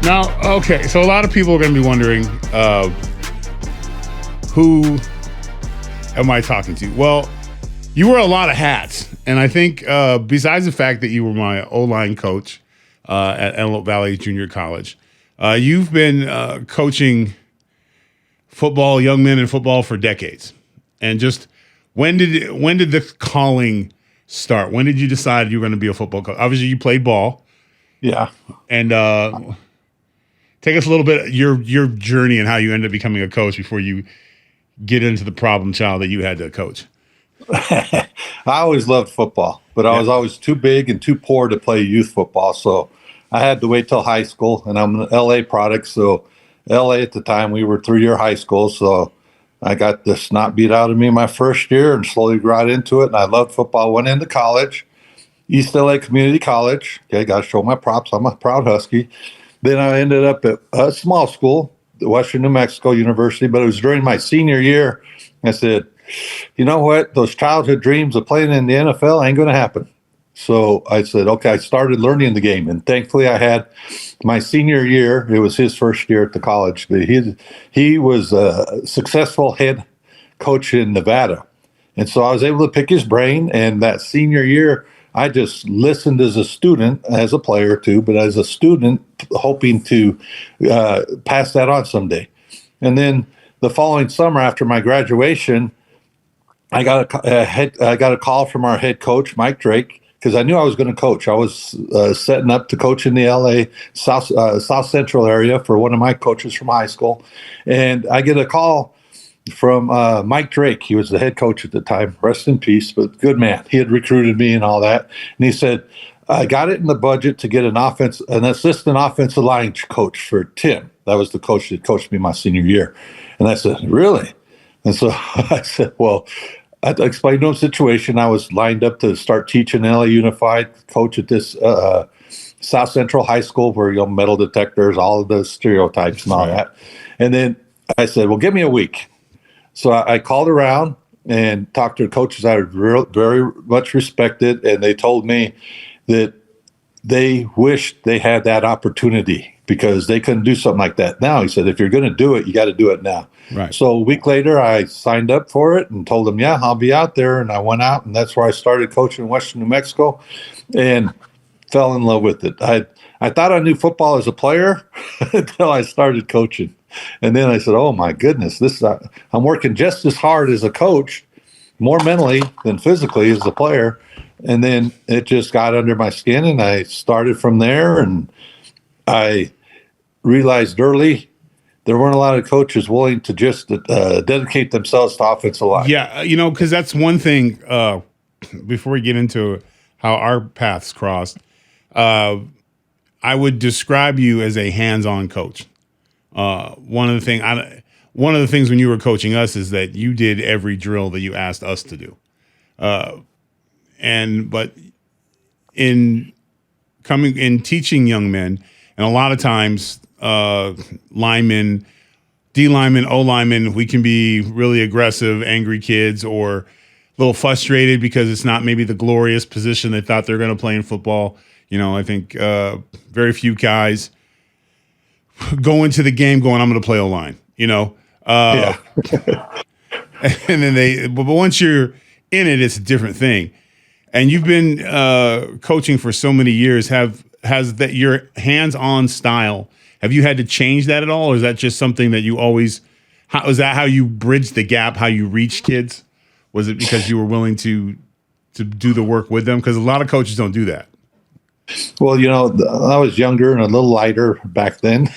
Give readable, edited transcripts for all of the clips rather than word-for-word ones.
Now, okay, so a lot of people are going to be wondering, who am I talking to? Well, you wear a lot of hats, and I think besides the fact that you were my O-line coach at Antelope Valley Junior College, you've been coaching football, young men in football for decades. And just when did the calling start? When did you decide you were going to be a football coach? Obviously, you played ball. Yeah. And take us a little bit your journey and how you ended up becoming a coach before you get into the problem child that you had to coach. I always loved football, but I was always too big and too poor to play youth football. So I had to wait till high school, and I'm an L.A. product. So L.A. at the time, we were 3-year high school. So I got the snot beat out of me my first year and slowly got into it. And I loved football. Went into college, East L.A. Community College. Okay, got to show my props. I'm a proud Husky. Then I ended up at a small school, Western New Mexico University, but it was during my senior year. I said, you know what? Those childhood dreams of playing in the NFL ain't going to happen. So I said, okay, I started learning the game. And thankfully I had my senior year. It was his first year at the college. He was a successful head coach in Nevada. And so I was able to pick his brain. And that senior year, I just listened as a student, as a player too, but as a student, hoping to pass that on someday. And then the following summer after my graduation, I got a call from our head coach, Mike Drake, because I knew I was going to coach. I was setting up to coach in the L.A. South Central area for one of my coaches from high school. And I get a call from Mike Drake. He was the head coach at the time. Rest in peace, but good man. He had recruited me and all that. And he said, I got it in the budget to get an assistant offensive line coach for Tim. That was the coach that coached me my senior year. And I said, really? And so I said, well, I explained to him the situation. I was lined up to start teaching LA Unified, coach at this South Central High School where, metal detectors, all of the stereotypes and all that. And then I said, well, give me a week. So I called around and talked to the coaches I very much respected, and they told me that they wished they had that opportunity because they couldn't do something like that now. He said, if you're going to do it, you got to do it now. Right. So a week later, I signed up for it and told them, yeah, I'll be out there. And I went out, and that's where I started coaching in Western New Mexico and fell in love with it. I thought I knew football as a player until I started coaching. And then I said, oh, my goodness, I'm working just as hard as a coach, more mentally than physically as a player. And then it just got under my skin, and I started from there. And I realized early there weren't a lot of coaches willing to just dedicate themselves to offensive line. Yeah, because that's one thing, before we get into how our paths crossed, I would describe you as a hands-on coach. One of the things when you were coaching us is that you did every drill that you asked us to do. But in teaching young men, and a lot of times, linemen, D linemen, O linemen, we can be really aggressive, angry kids, or a little frustrated because it's not maybe the glorious position they thought they're going to play in football. I think very few guys go into the game going, I'm going to play O-line, Yeah. And then but once you're in it, it's a different thing. And you've been coaching for so many years. Has that your hands-on style, have you had to change that at all? Or is that just something that you always, is that how you bridged the gap, how you reach kids? Was it because you were willing to do the work with them? Because a lot of coaches don't do that. Well, I was younger and a little lighter back then.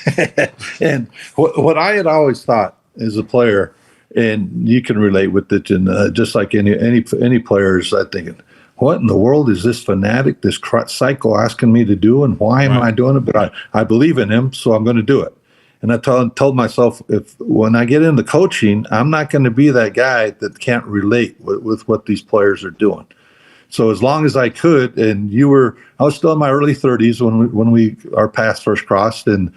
And what I had always thought as a player, and you can relate with it, and just like any players, I'm thinking, what in the world is this fanatic, this psycho asking me to do, and why am I doing it? But I believe in him, so I'm going to do it. And I told myself, when I get into coaching, I'm not going to be that guy that can't relate with what these players are doing. So as long as I could, and I was still in my early 30s when our paths first crossed, and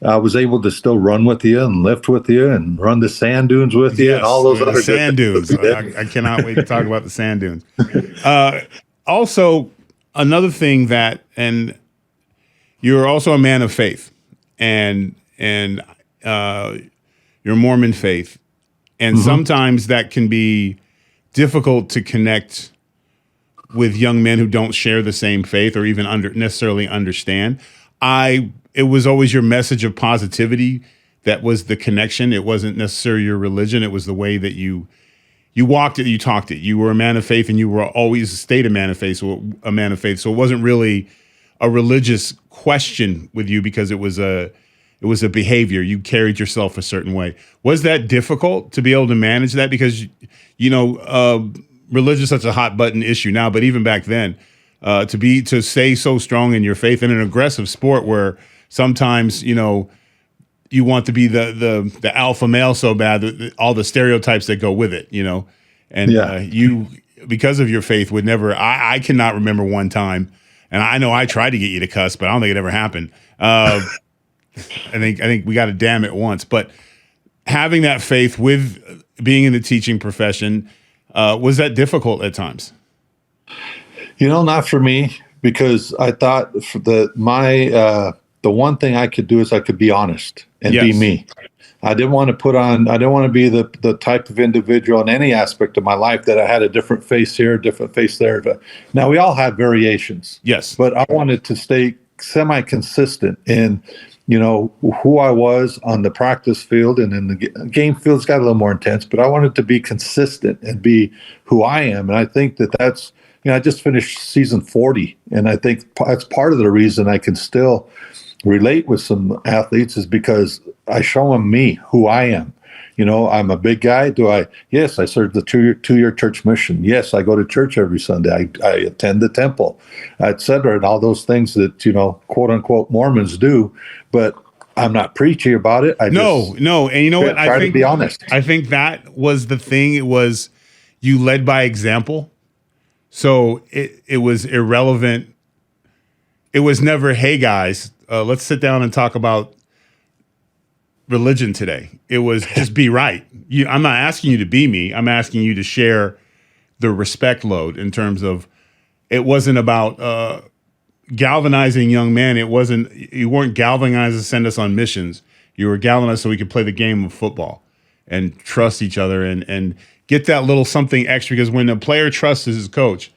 I was able to still run with you and lift with you and run the sand dunes with you, and all those other sand dunes. I cannot wait to talk about the sand dunes. Also, another thing and you're also a man of faith. and your Mormon faith, and sometimes that can be difficult to connect with young men who don't share the same faith or even necessarily understand. It was always your message of positivity that was the connection. It wasn't necessarily your religion. It was the way that you walked it, you talked it. You were a man of faith, and you were always stayed a man of faith. So it wasn't really a religious question with you because it was a behavior. You carried yourself a certain way. Was that difficult to be able to manage that? Because religion is such a hot button issue now, but even back then, to stay so strong in your faith in an aggressive sport where sometimes you want to be the alpha male so bad, all the stereotypes that go with it, and you, because of your faith, would never. I cannot remember one time, and I know I tried to get you to cuss, but I don't think it ever happened. I think we got to damn it once, but having that faith with being in the teaching profession, was that difficult at times? Not for me, because I thought the one thing I could do is I could be honest and be me. I didn't want to be the type of individual in any aspect of my life that I had a different face here, a different face there. Now, we all have variations. Yes. But I wanted to stay semi-consistent in, who I was on the practice field, and in the game field's got a little more intense, but I wanted to be consistent and be who I am. And I think that's, I just finished season 40, and I think that's part of the reason I can still relate with some athletes is because I show them me, who I am. I'm a big guy. Yes, I serve the two-year church mission. Yes, I go to church every Sunday. I attend the temple, et cetera, and all those things that, quote unquote Mormons do, but I'm not preachy about it. No. And you know what? I think, to be honest. I think that was the thing. It was, you led by example. So it was irrelevant. It was never, hey guys, let's sit down and talk about religion today. It was just be right. I'm not asking you to be me. I'm asking you to share the respect load in terms of, it wasn't about galvanizing young men. You weren't galvanized to send us on missions. You were galvanized so we could play the game of football and trust each other and get that little something extra, because when a player trusts his coach,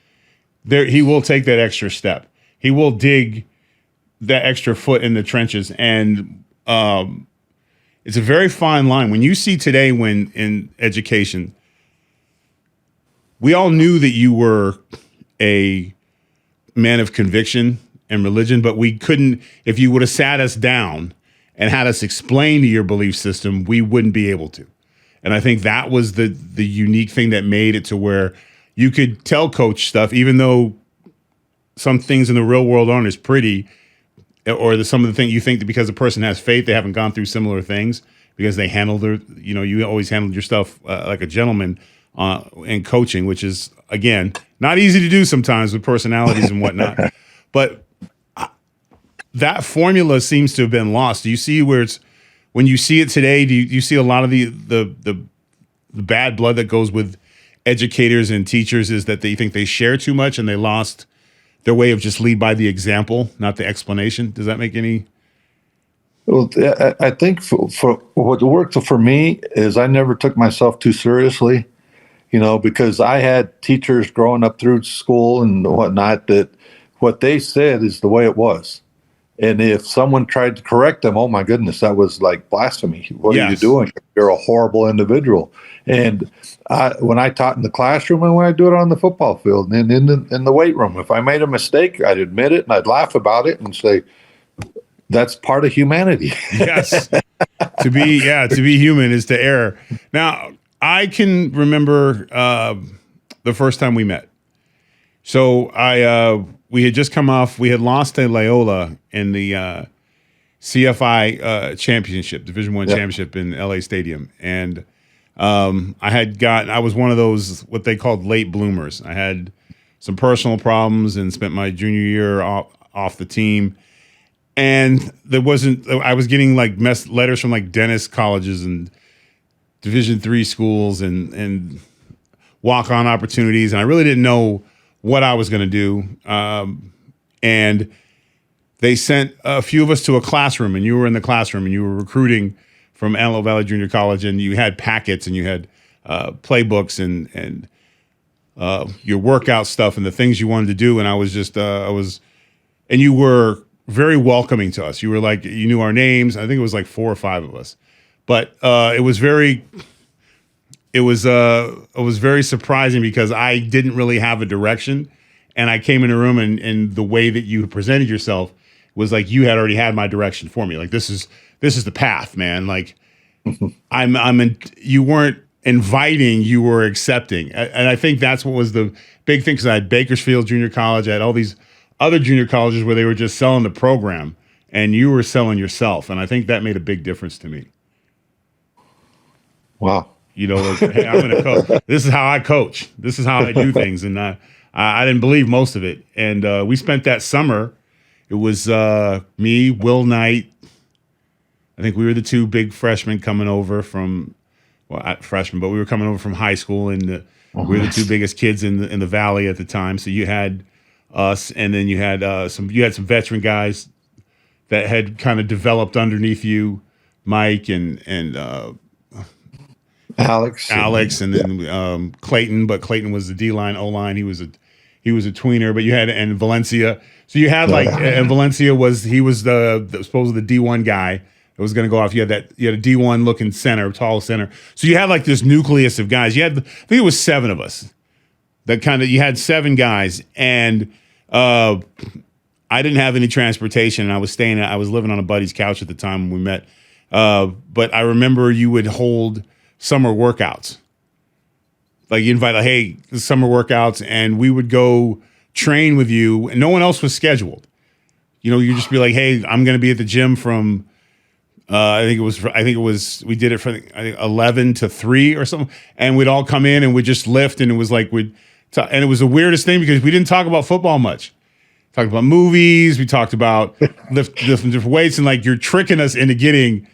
he will take that extra step. He will dig that extra foot in the trenches. And it's a very fine line. When you see today, when in education, we all knew that you were a man of conviction and religion, but we couldn't, if you would have sat us down and had us explain to your belief system, we wouldn't be able to. And I think that was the unique thing that made it to where you could tell coach stuff, even though some things in the real world aren't as pretty, or some of the things you think that because a person has faith, they haven't gone through similar things because they handle you always handled your stuff like a gentleman in coaching, which is, again, not easy to do sometimes with personalities and whatnot. But that formula seems to have been lost. Do you see when you see it today, do you see a lot of the bad blood that goes with educators and teachers is that they think they share too much and they lost their way of just lead by the example, not the explanation? Does that make any? Well, I think for what worked for me is I never took myself too seriously, because I had teachers growing up through school and whatnot that what they said is the way it was. And if someone tried to correct them, oh my goodness, that was like blasphemy. What are you doing? You're a horrible individual. And when I taught in the classroom and when I do it on the football field and in the weight room, if I made a mistake, I'd admit it and I'd laugh about it and say, that's part of humanity. Yes. To be human is to err. Now, I can remember the first time we met. So we had just come off, we had lost to Loyola in the CFI championship, Division I championship in L.A. Stadium. And I was one of those, what they called late bloomers. I had some personal problems and spent my junior year off the team. And I was getting like letters from like dentist colleges and Division III schools and walk-on opportunities. And I really didn't know what I was going to do. And they sent a few of us to a classroom, and you were in the classroom, and you were recruiting from Antelope Valley Junior College, and you had packets, and you had playbooks and your workout stuff and the things you wanted to do. And I was just, and you were very welcoming to us. You were like, you knew our names. I think it was like 4 or 5 of us, but it was very surprising because I didn't really have a direction. And I came in the room, and the way that you presented yourself was like you had already had my direction for me. Like, this is the path, man. Like, you weren't inviting, you were accepting. And I think that's what was the big thing, because I had Bakersfield Junior College, I had all these other junior colleges where they were just selling the program, and you were selling yourself. And I think that made a big difference to me. Wow. You know, like, hey, I'm going to coach. This is how I coach. This is how I do things. And I didn't believe most of it. And we spent that summer. It was me, Will Knight. I think we were the 2 big freshmen coming over from, freshmen, but we were coming over from high school, and we were the 2 biggest kids in the valley at the time. So you had us, and then you had some veteran guys that had kind of developed underneath you, Mike and Alex, and then Clayton, but Clayton was the D-line, O-line. He was a tweener, but you had, and Valencia. So you had and Valencia was supposedly the D1 guy that was going to go off. You had a D1 looking center, tall center. So you had like this nucleus of guys. You had, I think it was 7 of us. You had 7 guys, and I didn't have any transportation. And I was living on a buddy's couch at the time when we met. But I remember you would hold summer workouts. Like, you invite, like, hey, summer workouts, and we would go train with you, and no one else was scheduled. You know, you'd just be like, hey, I'm going to be at the gym from, I think it was, we did it from, I think 11 to 3 or something, and we'd all come in and we'd just lift, and it was like, and it was the weirdest thing because we didn't talk about football much. Talked about movies, we talked about lifting different weights, and like, you're tricking us into getting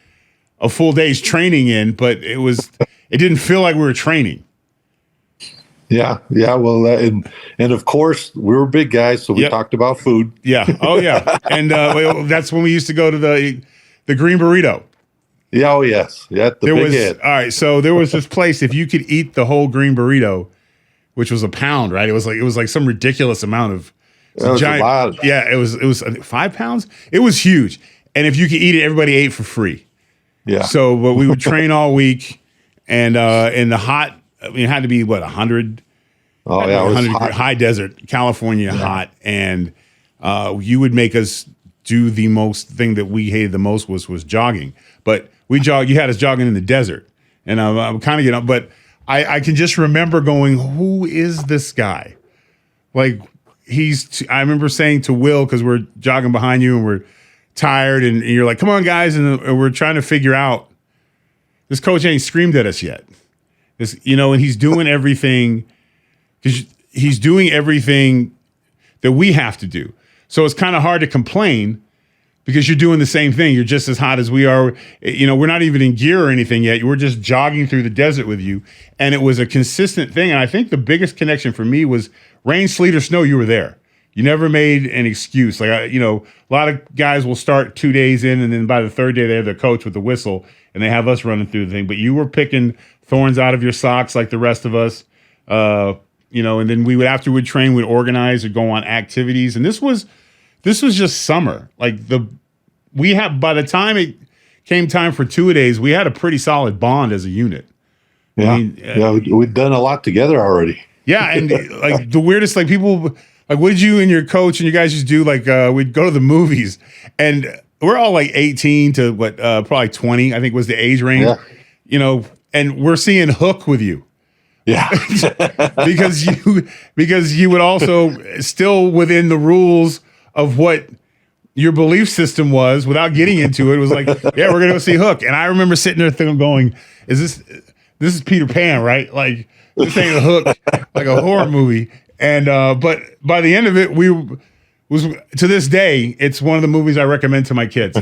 a full day's training in, but it didn't feel like we were training. Yeah. Well, and of course we were big guys, so we talked about food. Yeah. Oh yeah. And that's when we used to go to the Green Burrito. Yeah. Oh yes. Yeah. All right. So there was this place, if you could eat the whole Green Burrito, which was a pound, right? It was like some ridiculous amount of giant. Yeah. It was I think 5 pounds. It was huge. And if you could eat it, everybody ate for free. Yeah. So, but we would train all week, and in the hot, I mean, it had to be 100. Oh yeah, 100 high desert, California hot, and you would make us do the most thing that we hated the most was jogging. But you had us jogging in the desert, and I'm kind of getting, but I can just remember going, who is this guy? Like, I remember saying to Will, because we're jogging behind you and we're tired, and you're like, come on guys, and we're trying to figure out, this coach ain't screamed at us yet. And he's doing everything, because he's doing everything that we have to do. So it's kind of hard to complain because you're doing the same thing. You're just as hot as we are. We're not even in gear or anything yet. We're just jogging through the desert with you. And it was a consistent thing. And I think the biggest connection for me was rain, sleet, or snow, you were there. You never made an excuse. Like, a lot of guys will start 2 days in, and then by the 3rd day, they have their coach with the whistle, and they have us running through the thing. But you were picking thorns out of your socks like the rest of us. And then after we'd train, we'd organize or go on activities. And this was just summer. Like, by the time it came time for 2-a-days, we had a pretty solid bond as a unit. Yeah. We'd done a lot together already. Yeah. And like, the weirdest, like, people, like, what did you and your coach and you guys just do? Like, we'd go to the movies, and we're all like 18 to probably 20, I think was the age range, and we're seeing Hook with you. Yeah. because you would also still within the rules of what your belief system was without getting into it. It was like, yeah, we're going to go see Hook. And I remember sitting there going, this is Peter Pan, right? Like, this ain't a Hook, like a horror movie. And but by the end of it, to this day, it's one of the movies I recommend to my kids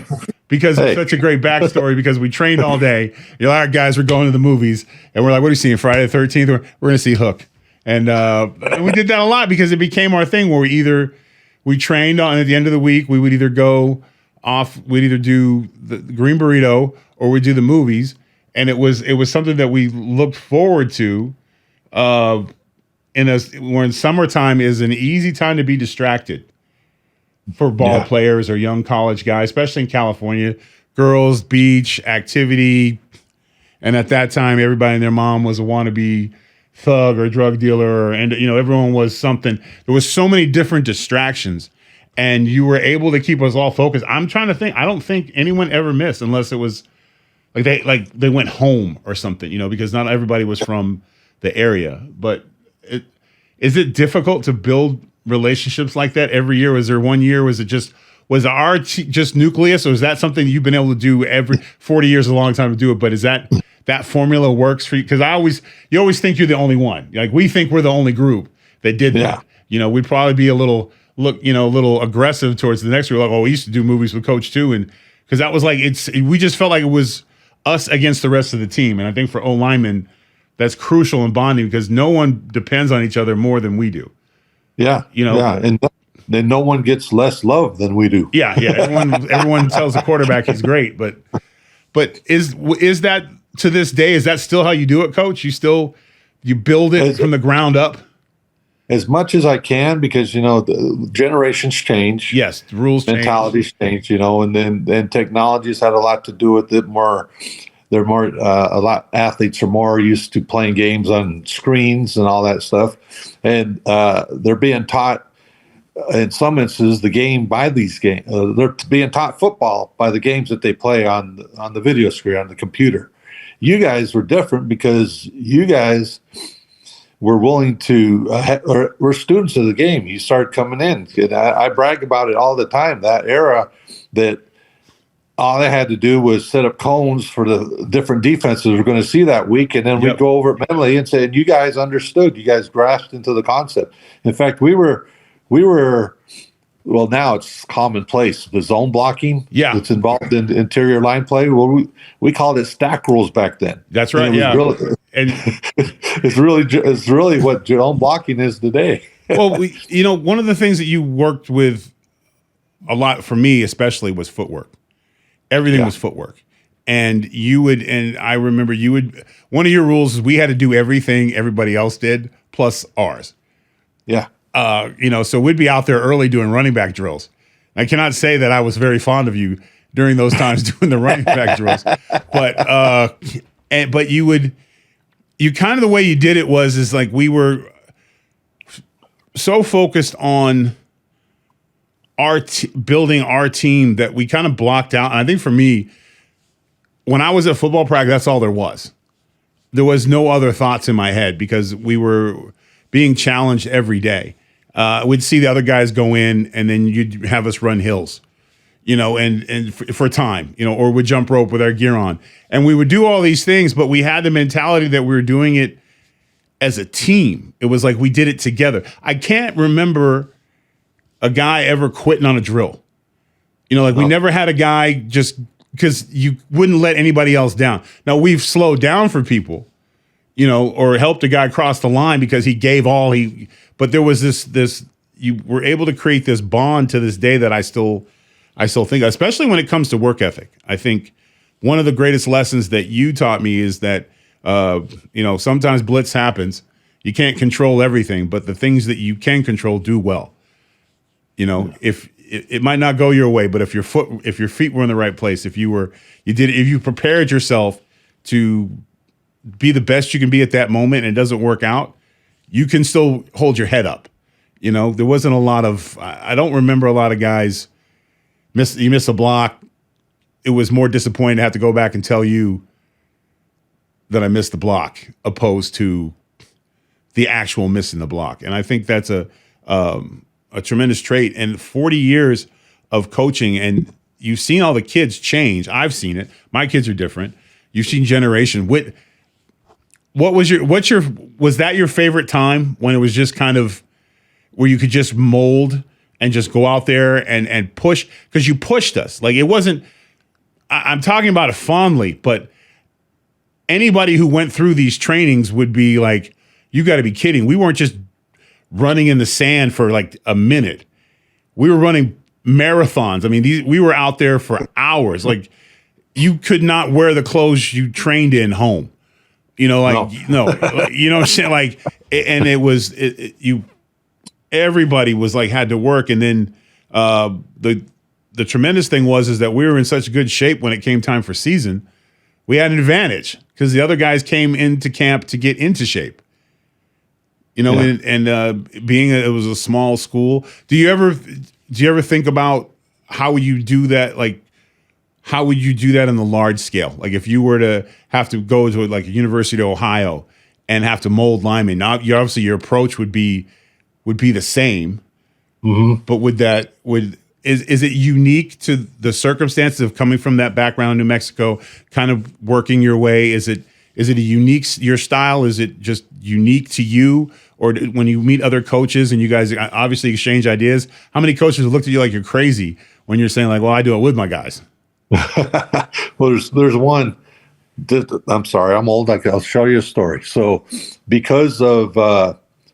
because it's such a great backstory. Because we trained all day. You're like, all right, guys, we're going to the movies, and we're like, what are you seeing? Friday the 13th? We're going to see Hook, and we did that a lot because it became our thing where we trained on at the end of the week. We would either go off. We'd either do the green burrito or we'd do the movies, and it was something that we looked forward to. When summertime is an easy time to be distracted for ball players or young college guys, especially in California. Girls, beach, activity. And at that time, everybody and their mom was a wannabe thug or drug dealer. And, everyone was something. There was so many different distractions. And you were able to keep us all focused. I'm trying to think. I don't think anyone ever missed unless it was they went home or something, because not everybody was from the area. But is it difficult to build relationships like that every year? Was there one year? Was our just nucleus, or is that something you've been able to do every 40 years? Is a long time to do it, but is that formula works for you? Because you always think you're the only one. Like we think we're the only group that did that. We'd probably be a little aggressive towards the next group. Like, oh, we used to do movies with Coach too, and because that was we just felt like it was us against the rest of the team. And I think for O linemen, that's crucial in bonding because no one depends on each other more than we do. Yeah, and then no one gets less love than we do. Yeah. Everyone tells the quarterback he's great, but is that to this day? Is that still how you do it, Coach? You build it from the ground up. As much as I can, because the generations change. Yes, the rules mentalities change. And then technology's had a lot to do with it. Athletes are more used to playing games on screens and all that stuff, and they're being taught in some instances the game by these games. They're being taught football by the games that they play on the video screen on the computer. You guys were different because you guys were willing to, or were students of the game. You started coming in. And I brag about it all the time. That era that all they had to do was set up cones for the different defenses we're going to see that week, and then we'd go over it mentally and say, you guys understood. You guys grasped into the concept. In fact, we were. Well, now it's commonplace. The zone blocking that's involved in interior line play. Well, we called it stack rules back then. That's right. And it's really what zone blocking is today. Well, one of the things that you worked with a lot for me, especially, was footwork. Everything was footwork. And I remember one of your rules is we had to do everything everybody else did plus ours. Yeah. So we'd be out there early doing running back drills. I cannot say that I was very fond of you during those times doing the running back drills, but you kind of the way you did it is like we were so focused on building our team that we kind of blocked out. And I think for me, when I was at football practice, that's all there was. There was no other thoughts in my head because we were being challenged every day. We'd see the other guys go in, and then you'd have us run hills, and for time, or we'd jump rope with our gear on. And we would do all these things, but we had the mentality that we were doing it as a team. It was like we did it together. I can't remember a guy ever quitting on a drill. We never had a guy just because you wouldn't let anybody else down. Now, we've slowed down for people, or helped a guy cross the line because he gave all but there was this you were able to create this bond to this day that I still think, especially when it comes to work ethic. I think one of the greatest lessons that you taught me is that, sometimes blitz happens. You can't control everything, but the things that you can control, do well. If it might not go your way, but if your feet were in the right place, if you prepared yourself to be the best you can be at that moment and it doesn't work out, you can still hold your head up. There wasn't a lot of, I don't remember a lot of guys you miss a block. It was more disappointing to have to go back and tell you that I missed the block opposed to the actual missing the block. And I think that's a tremendous trait. And 40 years of coaching, and you've seen all the kids change. I've seen it. My kids are different. You've seen generation. Was that your favorite time when it was just kind of where you could just mold and just go out there and push? Because you pushed us. Like, it wasn't, I'm talking about it fondly, but anybody who went through these trainings would be like, you got to be kidding. We weren't just running in the sand for like a minute. we were running marathons. I mean, we were out there for hours. Like, you could not wear the clothes you trained in home. You know, like, no, you know what I'm saying? Like, and it was, everybody was like, had to work. And then the tremendous thing is that we were in such good shape when it came time for season. We had an advantage because the other guys came into camp to get into shape. You know, and being it was a small school. Do you ever think about how would you do that? Like, how would you do that on the large scale? Like, if you were to have to go to like a University of Ohio and have to mold linemen, now obviously your approach would be the same, but is it unique to the circumstances of coming from that background in New Mexico, kind of working your way? Is it your style? Is it just unique to you? Or when you meet other coaches and you guys obviously exchange ideas, how many coaches have looked at you like you're crazy when you're saying like, well, I do it with my guys? Well, there's one. I'm sorry, I'm old. I'll show you a story. So because of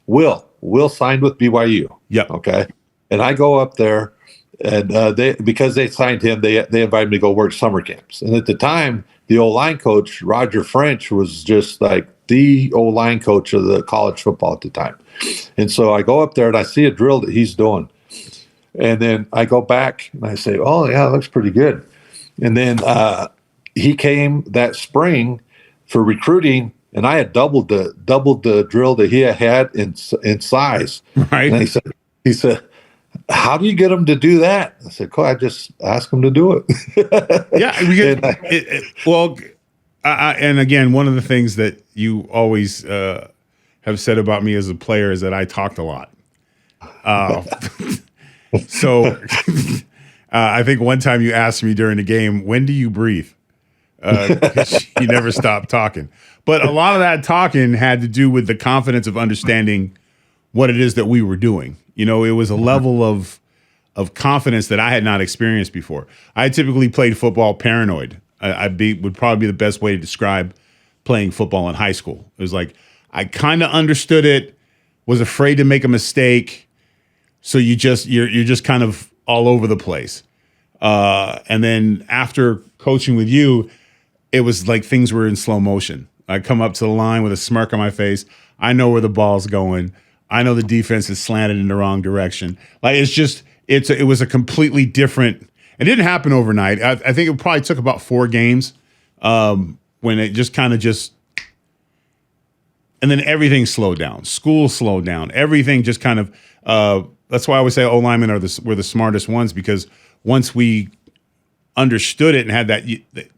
Will signed with BYU. Yep. Okay. And I go up there, and because they signed him, they invited me to go work summer camps. And at the time, the O-line coach, Roger French, was just like the O-line coach of the college football at the time. And so I go up there and I see a drill that he's doing. And then I go back and I say, oh, yeah, it looks pretty good. And then he came that spring for recruiting, and I had doubled the drill that he had in size. Right. And he said, how do you get him to do that? I said, cool, I just ask him to do it. Yeah. And again, one of the things that you always have said about me as a player is that I talked a lot. So I think one time you asked me during the game, when do you breathe? You never stopped talking. But a lot of that talking had to do with the confidence of understanding what it is that we were doing. You know, it was a level of confidence that I had not experienced before. I typically played football paranoid. Would probably be the best way to describe playing football in high school. It was like I kind of understood it, was afraid to make a mistake, so you're just kind of all over the place. And then after coaching with you, it was like things were in slow motion. I come up to the line with a smirk on my face. I know where the ball's going. I know the defense is slanted in the wrong direction. Like it was a completely different. It didn't happen overnight. I think it probably took about 4 games when it just kind of and then everything slowed down. School slowed down. Everything just kind of. That's why I always say O linemen were the smartest ones, because once we understood it and had that,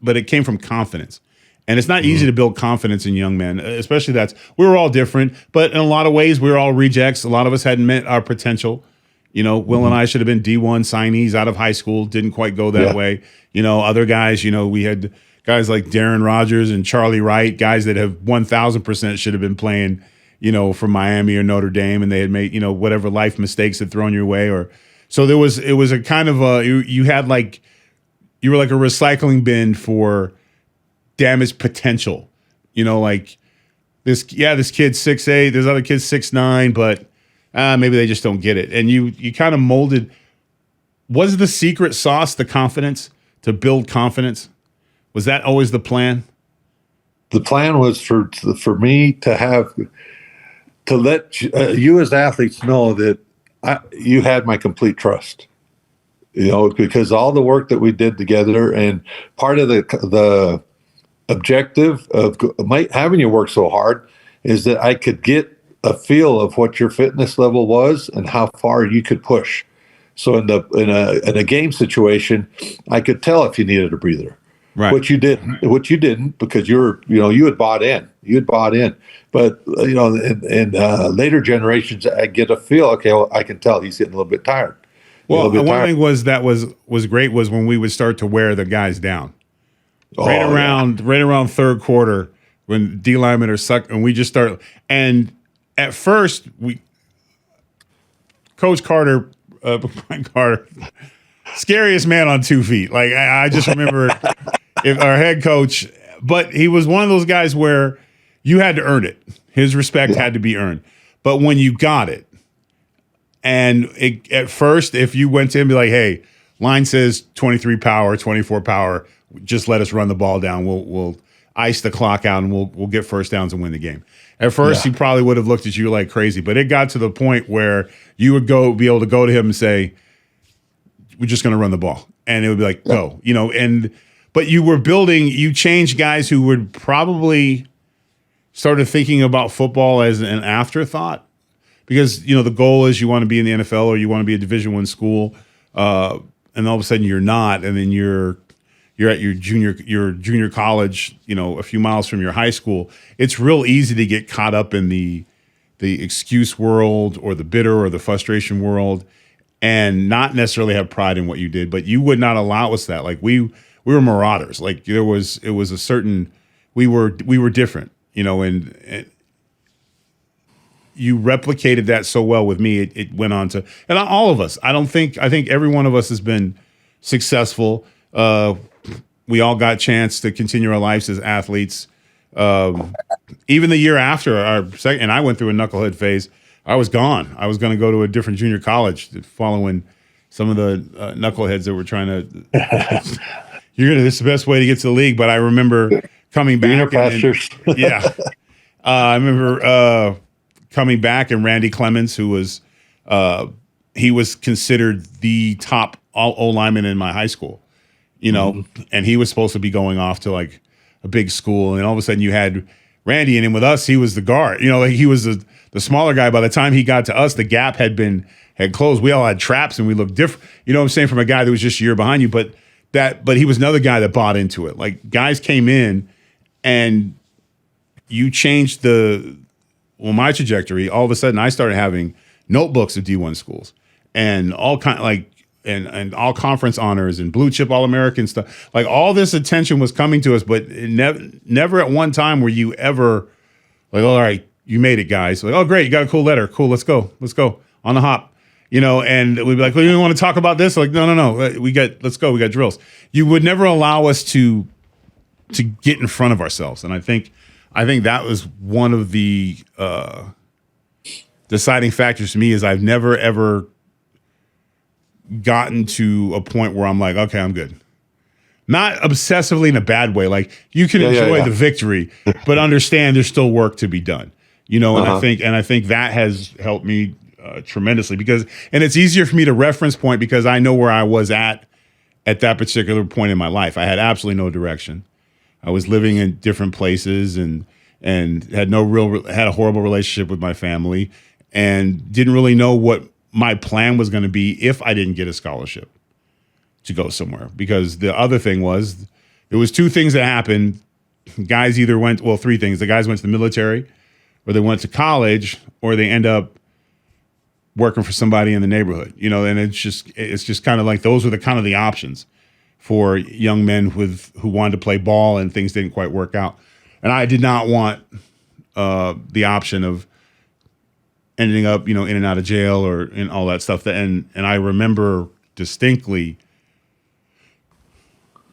but it came from confidence. And it's not easy to build confidence in young men, especially we were all different, but in a lot of ways, we were all rejects. A lot of us hadn't met our potential. You know, Will and I should have been D1 signees out of high school. Didn't quite go that way. You know, other guys, you know, we had guys like Darren Rogers and Charlie Wright, guys that have 1,000% should have been playing, you know, from Miami or Notre Dame, and they had made, you know, whatever life mistakes had thrown your way. So it was a kind of you were like a recycling bin for damaged potential. You know, like this kid's 6'8", there's other kids 6'9", but maybe they just don't get it. And you kind of molded. Was the secret sauce the confidence, to build confidence? Was that always the plan? The plan was for me to let you as athletes know that you had my complete trust. You know, because all the work that we did together, and part of the objective of having you work so hard is that I could get a feel of what your fitness level was and how far you could push. So in a game situation, I could tell if you needed a breather. Right. Which you didn't, because you had bought in. But you know, in later generations, I get a feel. Okay, well, I can tell he's getting a little bit tired. Well, one thing was great was when we would start to wear the guys down. Right around third quarter, when D linemen are sucked, and we just start. And at first, Coach Carter, scariest man on 2 feet. Like I just remember our head coach, but he was one of those guys where you had to earn it. His respect had to be earned. But when you got it, And at first, if you went to him and be like, hey, line says 23 power, 24 power, just let us run the ball down. We'll ice the clock out and we'll get first downs and win the game. At first, he probably would have looked at you like crazy, but it got to the point where you would be able to go to him and say, we're just going to run the ball. And it would be like, go, but you changed guys who would probably started thinking about football as an afterthought, because, the goal is you want to be in the NFL or you want to be a Division I school. And all of a sudden you're not. And then you're at your junior college, a few miles from your high school. It's real easy to get caught up in the excuse world or the bitter or the frustration world and not necessarily have pride in what you did. But you would not allow us that. Like we were marauders. Like it was a certain, we were different, and you replicated that so well with me. It went on to, and all of us, I think every one of us has been successful. We all got a chance to continue our lives as athletes. Even the year after our second, and I went through a knucklehead phase. I was gone. I was going to go to a different junior college following some of the knuckleheads that were trying to, this is the best way to get to the league. But I remember coming back. I remember coming back, and Randy Clemens, who was, he was considered the top O lineman in my high school, and he was supposed to be going off to like a big school. And all of a sudden you had Randy, and with us, he was the guard, like he was the smaller guy. By the time he got to us, the gap had closed. We all had traps and we looked different. You know what I'm saying? From a guy that was just a year behind you, but he was another guy that bought into it. Like guys came in and you changed my trajectory. All of a sudden I started having notebooks of D1 schools and all and all conference honors and blue chip All-American stuff. Like all this attention was coming to us, but never at one time were you ever like, all right, you made it, guys. Like, oh, great, you got a cool letter. Cool, let's go on the hop. And we'd be like, well, you want to talk about this? Like, no. Let's go. We got drills. You would never allow us to get in front of ourselves. And I think that was one of the deciding factors to me is I've never, ever gotten to a point where I'm like, okay, I'm good. Not obsessively in a bad way. Like you can enjoy the victory, but understand there's still work to be done. And I think that has helped me tremendously and it's easier for me to reference point because I know where I was at that particular point in my life. I had absolutely no direction. I was living in different places and had a horrible relationship with my family and didn't really know what my plan was going to be if I didn't get a scholarship to go somewhere. Because the other thing was, there was two things that happened. Guys either three things. The guys went to the military, or they went to college, or they end up working for somebody in the neighborhood. And it's just kind of like those were the options for young men who wanted to play ball and things didn't quite work out. And I did not want the option of ending up, in and out of jail or in all that stuff. And I remember distinctly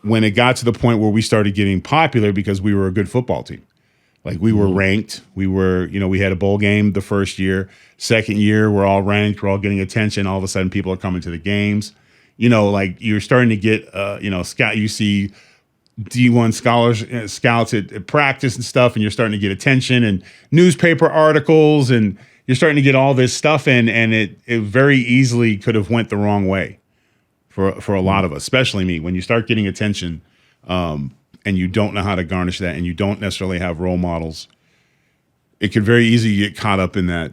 when it got to the point where we started getting popular because we were a good football team. Like we were ranked. We were, we had a bowl game the first year. Second year, we're all ranked. We're all getting attention. All of a sudden, people are coming to the games. Like you're starting to get, scout. You see D1 scouts at practice and stuff, and you're starting to get attention and newspaper articles, and you're starting to get all this stuff in, and it very easily could have went the wrong way for a lot of us, especially me. When you start getting attention, and you don't know how to garnish that, and you don't necessarily have role models, it could very easily get caught up in that.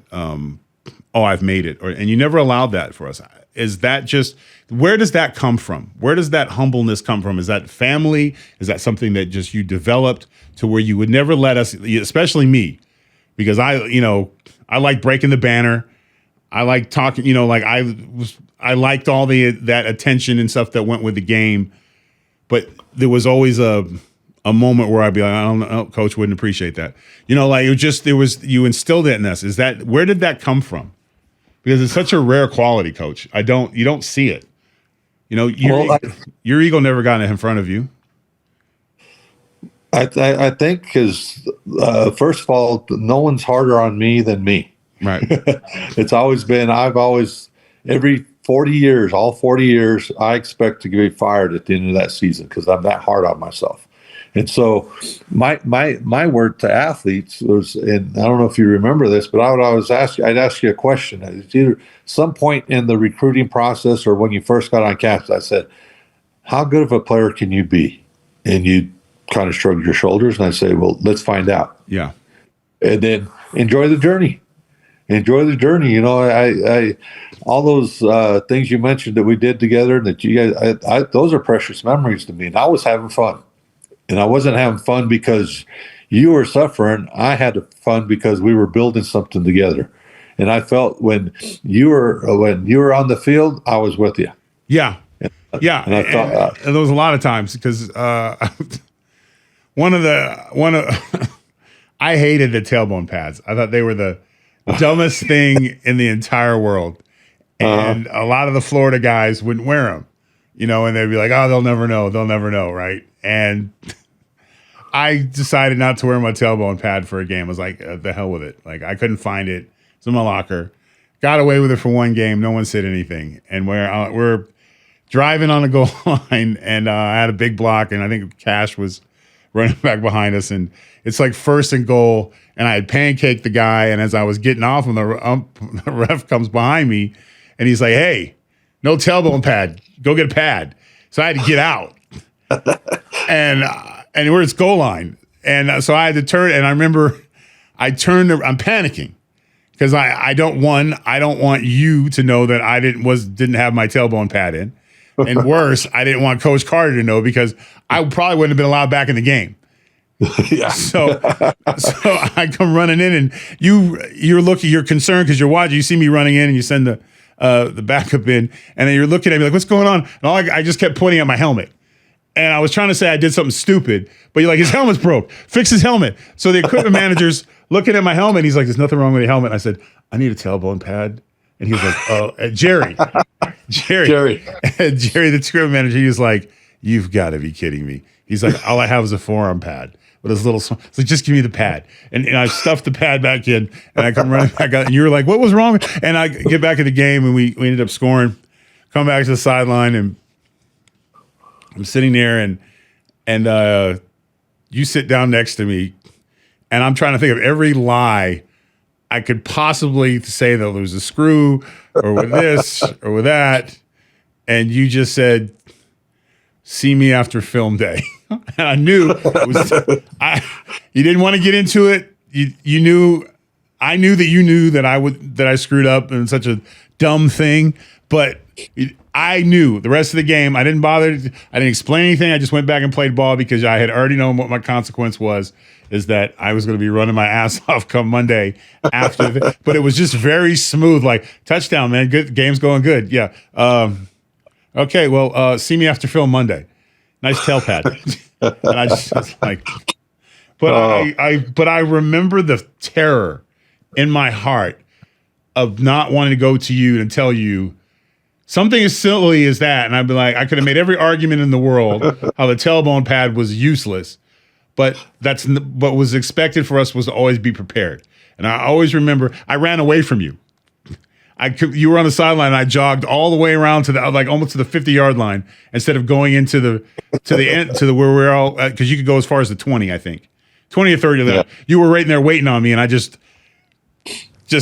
I've made it, and you never allowed that for us. Is that just, where does that come from? Where does that humbleness come from? Is that family? Is that something that just you developed to where you would never let us, especially me, because I like breaking the banner. I like talking, I liked all that attention and stuff that went with the game, but there was always a moment where I'd be like, I don't know, coach wouldn't appreciate that. You instilled it in us. Where did that come from? Because it's such a rare quality, coach. You don't see it. Your ego never got in front of you. I think because first of all, no one's harder on me than me. Right. It's always been, every 40 years, all 40 years, I expect to be fired at the end of that season because I'm that hard on myself. And so my word to athletes was, and I don't know if you remember this, but I'd ask you a question. It's either some point in the recruiting process or when you first got on campus, I said, how good of a player can you be? And you kind of shrugged your shoulders, and I say, well, let's find out. Yeah. And then enjoy the journey. Enjoy the journey. You know, I all those things you mentioned that we did together, and that you guys, those are precious memories to me. And I was having fun, and I wasn't having fun because you were suffering. I had fun because we were building something together. And I felt when you were on the field, I was with you. Yeah. Yeah. And I thought there was a lot of times because I hated the tailbone pads. I thought they were the dumbest thing in the entire world. And a lot of the Florida guys wouldn't wear them, you know, and they'd be like, oh, they'll never know. Right. And I decided not to wear my tailbone pad for a game. I was like, the hell with it. Like, I couldn't find it. It's in my locker. Got away with it for one game. No one said anything. And we're driving on the goal line, and I had a big block, and I think Cash was running back behind us, and it's like 1st and goal, and I had pancaked the guy, and as I was getting off him, the ref comes behind me, and he's like, hey, no tailbone pad. Go get a pad. So I had to get out. and we're at goal line. And so I had to turn, and I remember I'm panicking because I don't want you to know that I didn't have my tailbone pad in. And worse, I didn't want Coach Carter to know because I probably wouldn't have been allowed back in the game. yeah. So I come running in, and you're concerned because you're watching. You see me running in, and you send the backup in, and then you're looking at me like, what's going on? And I just kept pointing at my helmet. And I was trying to say I did something stupid, but you're like, his helmet's broke. Fix his helmet. So the equipment manager's looking at my helmet, and he's like, there's nothing wrong with the helmet. And I said, I need a tailbone pad. And he was like, oh, Jerry. And Jerry, the equipment manager, he was like, you've got to be kidding me. He's like, all I have is a forearm pad. But it's a little, it's like, just give me the pad. And I stuffed the pad back in, and I come running back out, and you were like, what was wrong? And I get back in the game, and we ended up scoring, come back to the sideline, and I'm sitting there, and you sit down next to me, and I'm trying to think of every lie I could possibly say that there was a screw or with this or with that. And you just said, see me after film day. And I knew it was, you didn't want to get into it. You knew, I knew that you knew that I screwed up in such a dumb thing, but I knew the rest of the game. I didn't bother. I didn't explain anything. I just went back and played ball because I had already known what my consequence was, is that I was going to be running my ass off come Monday after. But it was just very smooth, like touchdown, man. Good, game's going good. Yeah. Okay. Well, see me after film Monday. Nice tail pad. And I just was like, but I remember the terror in my heart of not wanting to go to you and tell you something as silly as that. And I'd be like, I could have made every argument in the world how the tailbone pad was useless, but what was expected for us was to always be prepared. And I always remember I ran away from you. You were on the sideline, and I jogged all the way around to the, like, almost to the 50-yard line instead of going into the end, to the where we're all, because you could go as far as the 20, I think 20 or 30. Yeah. You were right in there waiting on me, and I just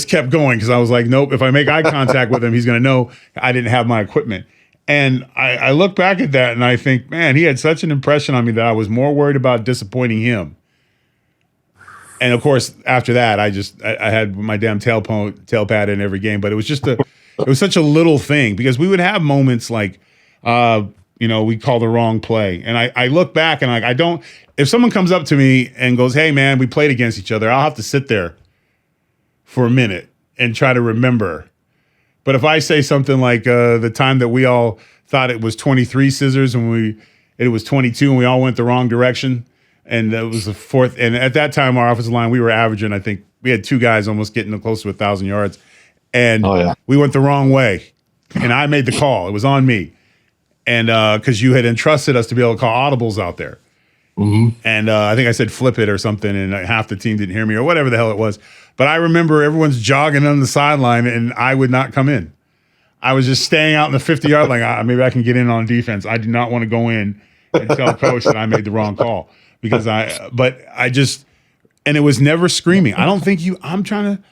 kept going because I was like, nope, if I make eye contact with him, he's going to know I didn't have my equipment. And I look back at that, and I think, man, he had such an impression on me that I was more worried about disappointing him. And of course, after that, I had my damn tail pad in every game. But it was just it was such a little thing because we would have moments like, we call the wrong play. And I look back and I don't, if someone comes up to me and goes, hey man, we played against each other, I'll have to sit there for a minute and try to remember. But if I say something like the time that we all thought it was 23 scissors and it was 22 and we all went the wrong direction. And it was the fourth. And at that time, our offensive line, we were averaging, I think we had two guys almost getting close to 1,000 yards. And we went the wrong way. And I made the call. It was on me. And because you had entrusted us to be able to call audibles out there. Mm-hmm. And I think I said flip it or something. And half the team didn't hear me or whatever the hell it was. But I remember everyone's jogging on the sideline, and I would not come in. I was just staying out in the 50-yard line. Maybe I can get in on defense. I do not want to go in and tell coach that I made the wrong call because and it was never screaming. I don't think I'm trying to.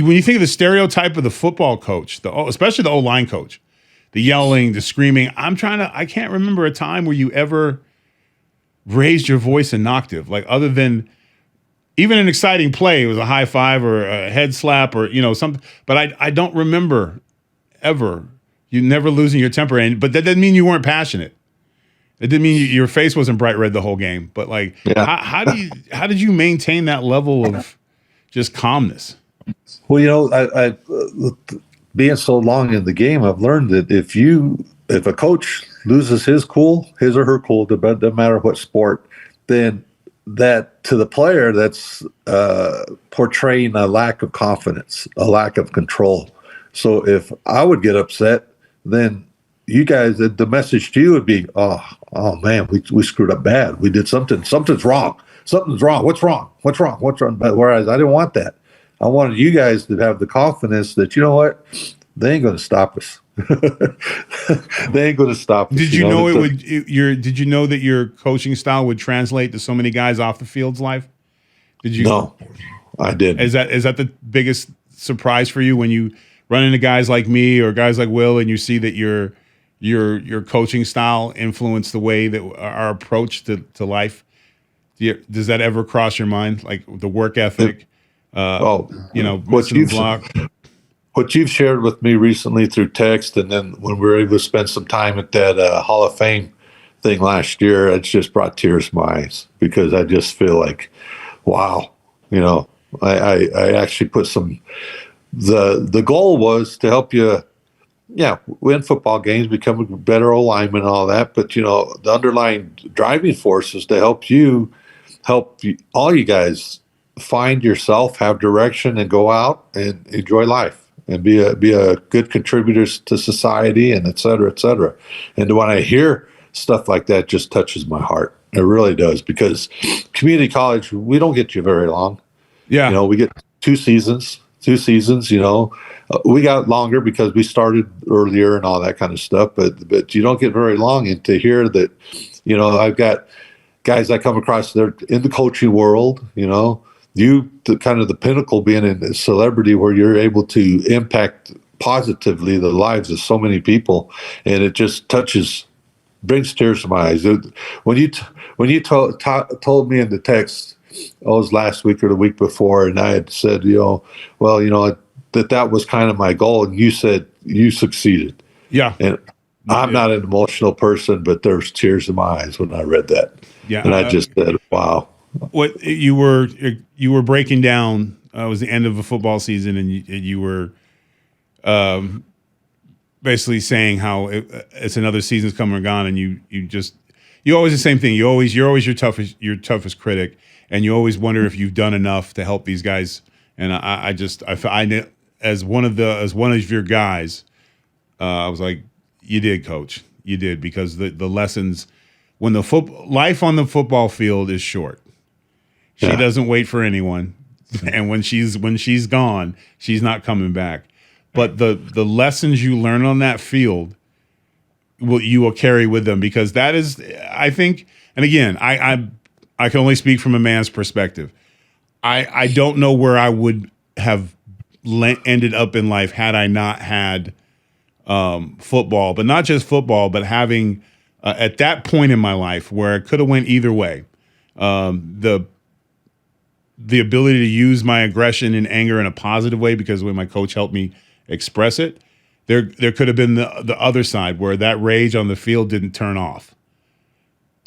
When you think of the stereotype of the football coach, especially the O-line coach, the yelling, the screaming, I can't remember a time where you ever raised your voice an octave, like other than even an exciting play. It was a high five or a head slap or, something. But I don't remember ever you never losing your temper. But that didn't mean you weren't passionate. It didn't mean your face wasn't bright red the whole game. But how did you maintain that level of just calmness? Well, I being so long in the game, I've learned that if a coach loses his or her cool, no matter what sport, then that to the player, that's portraying a lack of confidence, a lack of control. So if I would get upset, then you guys, the message to you would be, oh man, we screwed up bad. We did something's wrong. Something's wrong. What's wrong? But whereas I didn't want that. I wanted you guys to have the confidence that, you know what, they ain't going to stop us. They ain't going to stop us. Did you know Did you know that your coaching style would translate to so many guys off the field's life? Did you? No, I didn't. Is that the biggest surprise for you when you run into guys like me or guys like Will and you see that your coaching style influenced the way that our approach to life? Does that ever cross your mind, like the work ethic? What you've shared with me recently through text, and then when we were able to spend some time at that Hall of Fame thing last year, it's just brought tears to my eyes because I just feel like, wow, I actually put some. The goal was to help you, win football games, become a better lineman, and all that. But the underlying driving force is to help all you guys find yourself, have direction, and go out and enjoy life and be a good contributor to society, and et cetera, et cetera. And when I hear stuff like that, it just touches my heart. It really does, because community college, we don't get you very long. Yeah. We get two seasons, we got longer because we started earlier and all that kind of stuff, but you don't get very long. And to hear that, I've got guys I come across, they're in the coaching world, kind of the pinnacle being a celebrity where you're able to impact positively the lives of so many people. And it just brings tears to my eyes. When you told me in the text, it was last week or the week before, and I had said, that was kind of my goal. And you said you succeeded. Yeah. And I'm not an emotional person, but there's tears in my eyes when I read that. Yeah. And I just said, wow. What you were breaking down was the end of a football season, and you were basically saying how it's another season's come and gone, and you always the same thing. You're always your toughest critic, and you always wonder if you've done enough to help these guys. And I as one of your guys, I was like, you did, Coach, you did, because the lessons when life on the football field is short. She doesn't wait for anyone, and when she's gone, she's not coming back. But the lessons you learn on that field, you will carry with them, because that is, I think, and again, I can only speak from a man's perspective. I don't know where I would have ended up in life had I not had football, but not just football, but having at that point in my life where it could have went either way. The ability to use my aggression and anger in a positive way, because when my coach helped me express it, there could have been the other side where that rage on the field didn't turn off.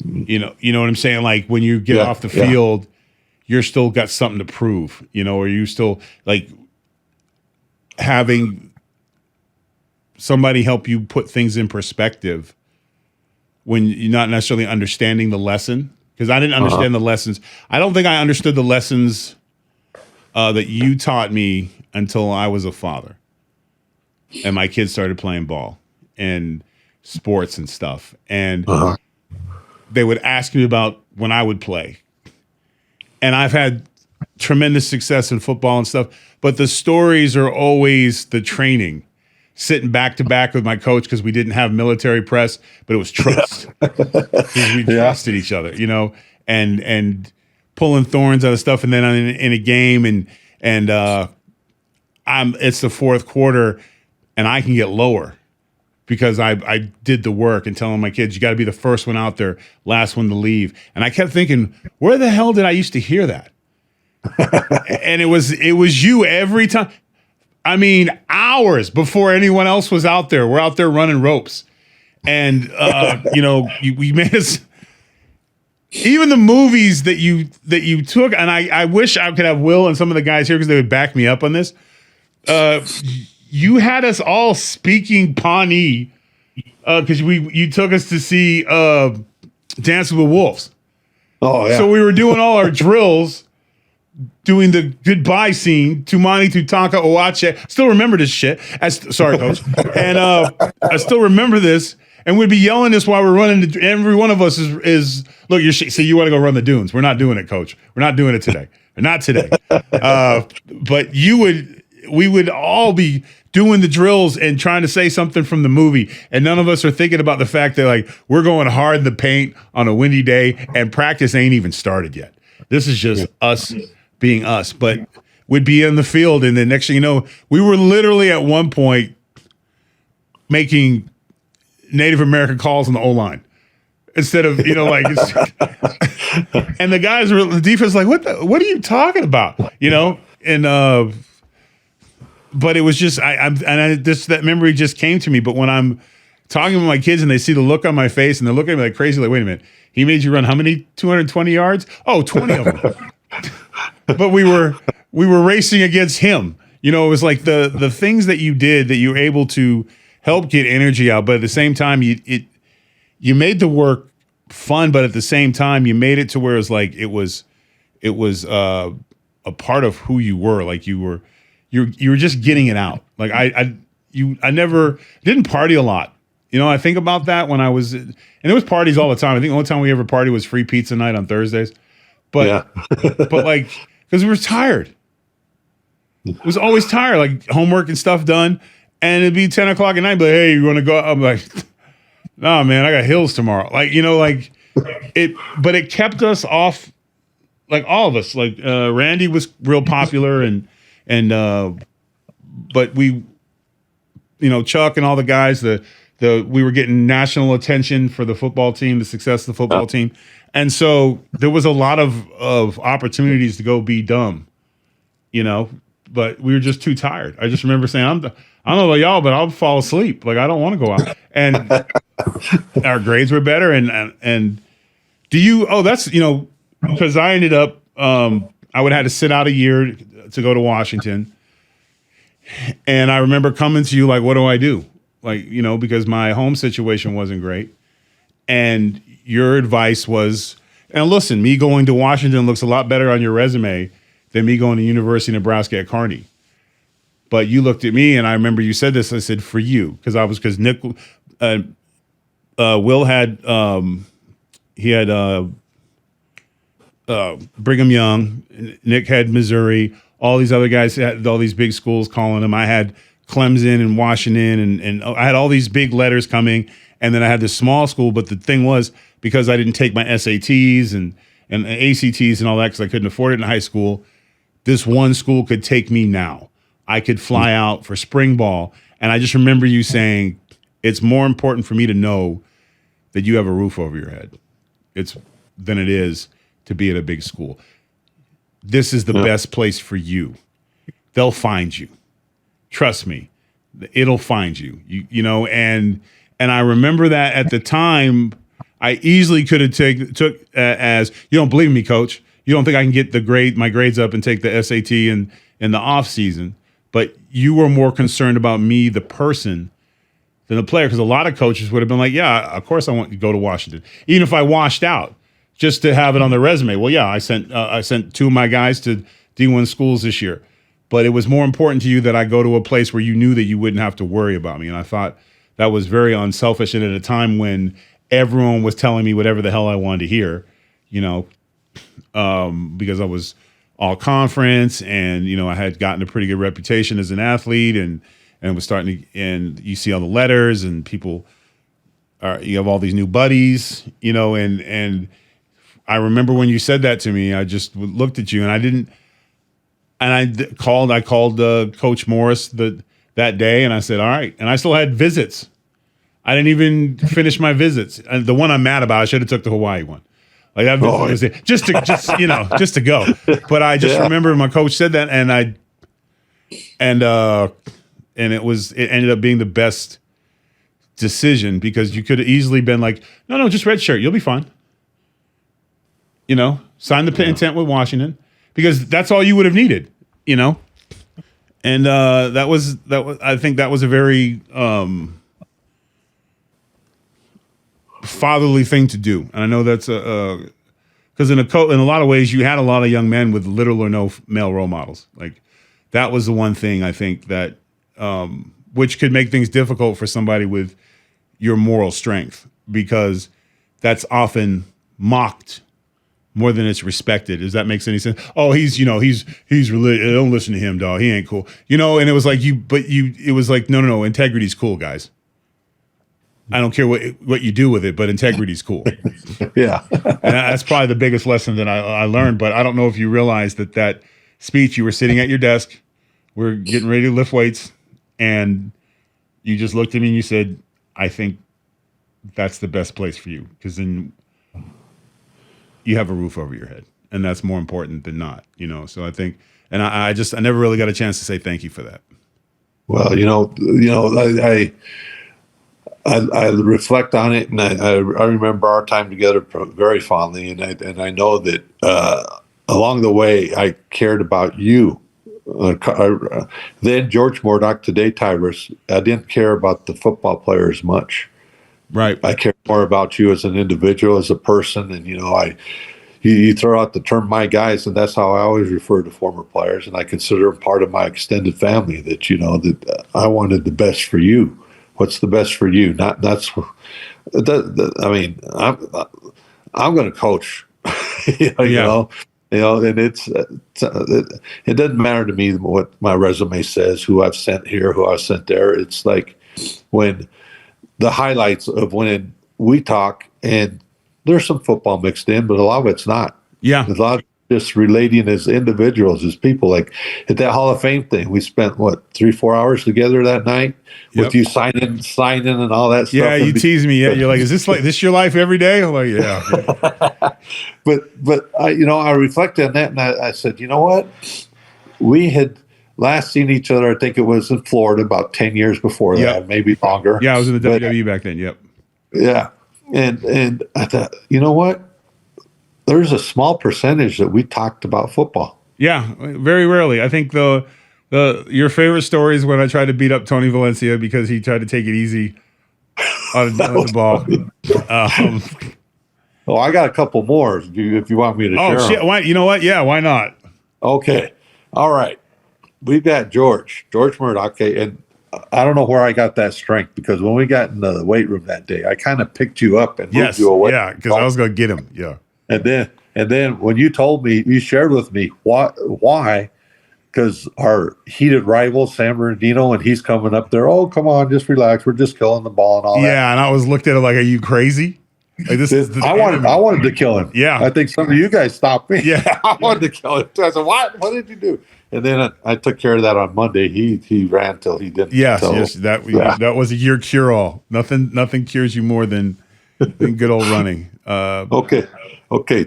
You know what I'm saying? Like when you get off the field, you're still got something to prove, or you still like having somebody help you put things in perspective when you're not necessarily understanding the lesson. Because I didn't understand the lessons. I don't think I understood the lessons that you taught me until I was a father. And my kids started playing ball and sports and stuff. And they would ask me about when I would play. And I've had tremendous success in football and stuff, but the stories are always the training, sitting back to back with my coach because we didn't have military press, but it was trust. Because we trusted each other, you know, and pulling thorns out of stuff, and then in a game, and it's the fourth quarter, and I can get lower because I did the work and telling my kids, you got to be the first one out there, last one to leave. And I kept thinking, where the hell did I used to hear that? And it was you every time. I mean, hours before anyone else was out there. We're out there running ropes. And, you know, we made us, even the movies that you took, and I wish I could have Will and some of the guys here because they would back me up on this. You had us all speaking Pawnee because you took us to see Dance with the Wolves. Oh, yeah. So we were doing all our drills, doing the goodbye scene, Tumani Tutaka Owache. Still remember this shit. Sorry, Coach. And I still remember this. And we'd be yelling this while we're running. Every one of us is look, so you want to go run the dunes. We're not doing it, Coach. We're not doing it today. Not today. But we would all be doing the drills and trying to say something from the movie. And none of us are thinking about the fact that, like, we're going hard in the paint on a windy day and practice ain't even started yet. This is just us being us. But we'd be in the field, and the next thing you know, we were literally at one point making Native American calls on the O-line instead of, you know, like, and the guys were, the defense like, what are you talking about? You know? And, but it was just, that memory just came to me. But when I'm talking with my kids and they see the look on my face and they're looking at me like crazy, like, wait a minute, he made you run how many 220 yards? Oh, 20 of them. But we were racing against him. You know, it was like the things that you did that you were able to help get energy out. But at the same time, you made the work fun, but at the same time, you made it to where it was a part of who you were. Like you were just getting it out. Like I never didn't party a lot. You know, I think about that when I was, and there was parties all the time. I think the only time we ever partied was free pizza night on Thursdays. But but like, because we were tired. It was always tired, like homework and stuff done. And it'd be 10 o'clock at night, but hey, you want to go? I'm like, nah, man, I got hills tomorrow. Like, you know, like but it kept us off, like all of us. Like Randy was real popular but we, you know, Chuck and all the guys, we were getting national attention for the football team, the success of the football team. And so there was a lot of opportunities to go be dumb, you know, but we were just too tired. I just remember saying, I don't know about y'all, but I'll fall asleep. Like, I don't want to go out. And our grades were better. And that's, you know, because I ended up, I would have to sit out a year to go to Washington. And I remember coming to you like, what do I do? Like, you know, because my home situation wasn't great. And your advice was, and listen, me going to Washington looks a lot better on your resume than me going to University of Nebraska at Kearney. But you looked at me, and I remember you said this. I said, for you, because Nick, Will had, he had Brigham Young, Nick had Missouri, all these other guys had all these big schools calling him. I had Clemson and Washington, and I had all these big letters coming, and then I had this small school. But the thing was, because I didn't take my SATs and ACTs and all that because I couldn't afford it in high school, this one school could take me now. I could fly out for spring ball. And I just remember you saying, it's more important for me to know that you have a roof over your head than it is to be at a big school. This is the best place for you. They'll find you. Trust me, it'll find you. You know, and I remember that at the time, I easily could have took as, you don't believe me, Coach. You don't think I can get my grades up and take the SAT in the off season. But you were more concerned about me, the person, than the player. Because a lot of coaches would have been like, yeah, of course I want to go to Washington. Even if I washed out, just to have it on the resume. Well, yeah, I sent two of my guys to D1 schools this year. But it was more important to you that I go to a place where you knew that you wouldn't have to worry about me. And I thought that was very unselfish. And at a time when everyone was telling me whatever the hell I wanted to hear, you know, because I was all conference, and I had gotten a pretty good reputation as an athlete, and was starting to, and you see all the letters, and people you have all these new buddies, and I remember when you said that to me, I just looked at you, and I called Coach Morris that day, and I said, all right, and I still had visits. I didn't even finish my visits. And the one I'm mad about, I should have took the Hawaii one. Like that was it. just to go. But I just remember my coach said that, and it ended up being the best decision, because you could have easily been like, no, just red shirt, you'll be fine. Sign the intent with Washington, because that's all you would have needed. And that was I think that was a very fatherly thing to do, and I know that's because in a lot of ways you had a lot of young men with little or no male role models. Like that was the one thing I think that which could make things difficult for somebody with your moral strength, because that's often mocked more than it's respected. Does that make any sense? Oh, he's religious. Don't listen to him, dog. He ain't cool. And it was like it was like, no, integrity's cool, guys. I don't care what you do with it, but integrity's cool. Yeah. And that's probably the biggest lesson that I learned, but I don't know if you realized that speech, you were sitting at your desk, we're getting ready to lift weights, and you just looked at me and you said, I think that's the best place for you, because then you have a roof over your head, and that's more important than not, So I think, and I never really got a chance to say thank you for that. Well, I reflect on it, and I remember our time together very fondly, and I know that along the way I cared about you. Then George Murdoch, today Tyrus. I didn't care about the football players much. Right. I care more about you as an individual, as a person, and you throw out the term "my guys," and that's how I always refer to former players, and I consider them part of my extended family. That that I wanted the best for you. What's the best for you? I mean, I'm going to coach. And it doesn't matter to me what my resume says, who I've sent here, who I've sent there. It's like when the highlights of when we talk, and there's some football mixed in, but a lot of it's not. Yeah. There's a lot of just relating as individuals, as people. Like at that Hall of Fame thing, we spent 3-4 hours together that night with you signing and all that stuff. Yeah, you tease me. Yeah, you're like, is this your life every day? I'm like, yeah. but I reflected on that, and I said, you know what? We had last seen each other, I think it was in Florida about 10 years before that, maybe longer. Yeah, I was in the WWE back then. Yep. Yeah, and I thought, you know what? There's a small percentage that we talked about football. Yeah, very rarely. I think your favorite story is when I tried to beat up Tony Valencia because he tried to take it easy on the ball. I got a couple more if you want me to share. Oh, shit. Why, you know what? Yeah, why not? Okay. All right. We've got George Murdoch. Okay, and I don't know where I got that strength, because when we got in the weight room that day, I kind of picked you up and moved you away. Yeah, because I was going to get him. Yeah. And then when you told me, you shared with me why, because our heated rival, San Bernardino, and he's coming up there. Oh, come on, just relax. We're just killing the ball and all that. Yeah, and I was looked at it like, are you crazy? Like I wanted to kill him. Yeah. I think some of you guys stopped me. Yeah. I wanted to kill him. So I said, what did you do? And then I took care of that on Monday. He ran till he didn't. Yes, that was your cure all. Nothing cures you more than good old running. Okay.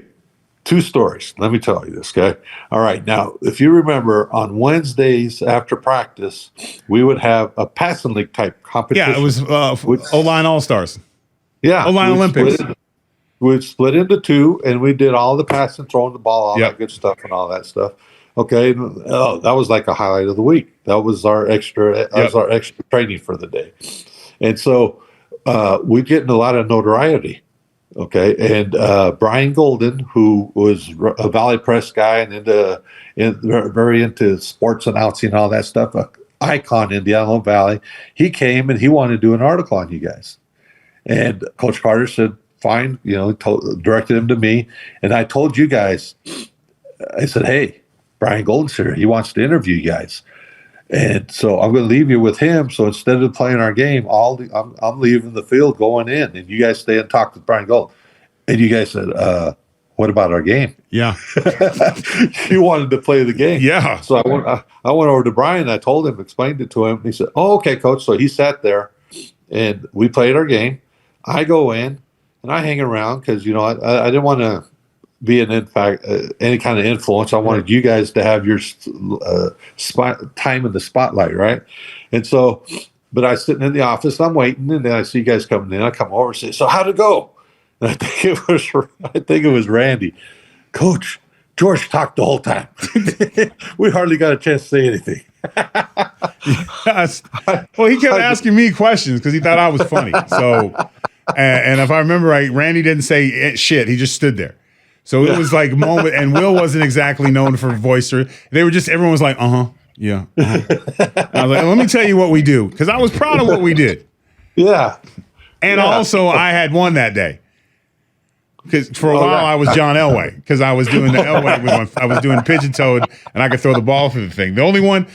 2 stories. Let me tell you this, okay? All right. Now, if you remember, on Wednesdays after practice, we would have a passing league type competition. Yeah, it was O-line All-Stars. Yeah. O-line Olympics. We'd split into 2, and we did all the passing, throwing the ball, all that good stuff and all that stuff. Okay. That was like a highlight of the week. That was our extra training for the day. And so we get a lot of notoriety. Okay, and Brian Golden, who was a Valley Press guy and very into sports announcing and all that stuff, an icon in the Antelope Valley, he came and he wanted to do an article on you guys. And Coach Carter said, fine, directed him to me. And I told you guys, I said, hey, Brian Golden's here. He wants to interview you guys. And so I'm going to leave you with him. So instead of playing our game, I'm leaving the field going in, and you guys stay and talk with Brian Gold. And you guys said, what about our game? Yeah. You wanted to play the game. Yeah. So I went over to Brian. I told him, explained it to him. He said, oh, okay, coach. So he sat there, and we played our game. I go in, and I hang around because, I didn't want to be any kind of influence. I wanted you guys to have your time in the spotlight, right? And so, but I was sitting in the office, I'm waiting, and then I see you guys coming in. I come over and say, so how'd it go? And I think it was Randy. Coach, George talked the whole time. We hardly got a chance to say anything. Yes. Well, he kept asking me questions because he thought I was funny. So, and if I remember right, Randy didn't say shit. He just stood there. So it was like a moment, and Will wasn't exactly known for voicer. They were just, everyone was like, yeah. I was like, let me tell you what we do, because I was proud of what we did. Yeah. And also, I had won that day. Because for a while I was John Elway, because I was doing the Elway I was doing pigeon toed, and I could throw the ball through the thing. The only one,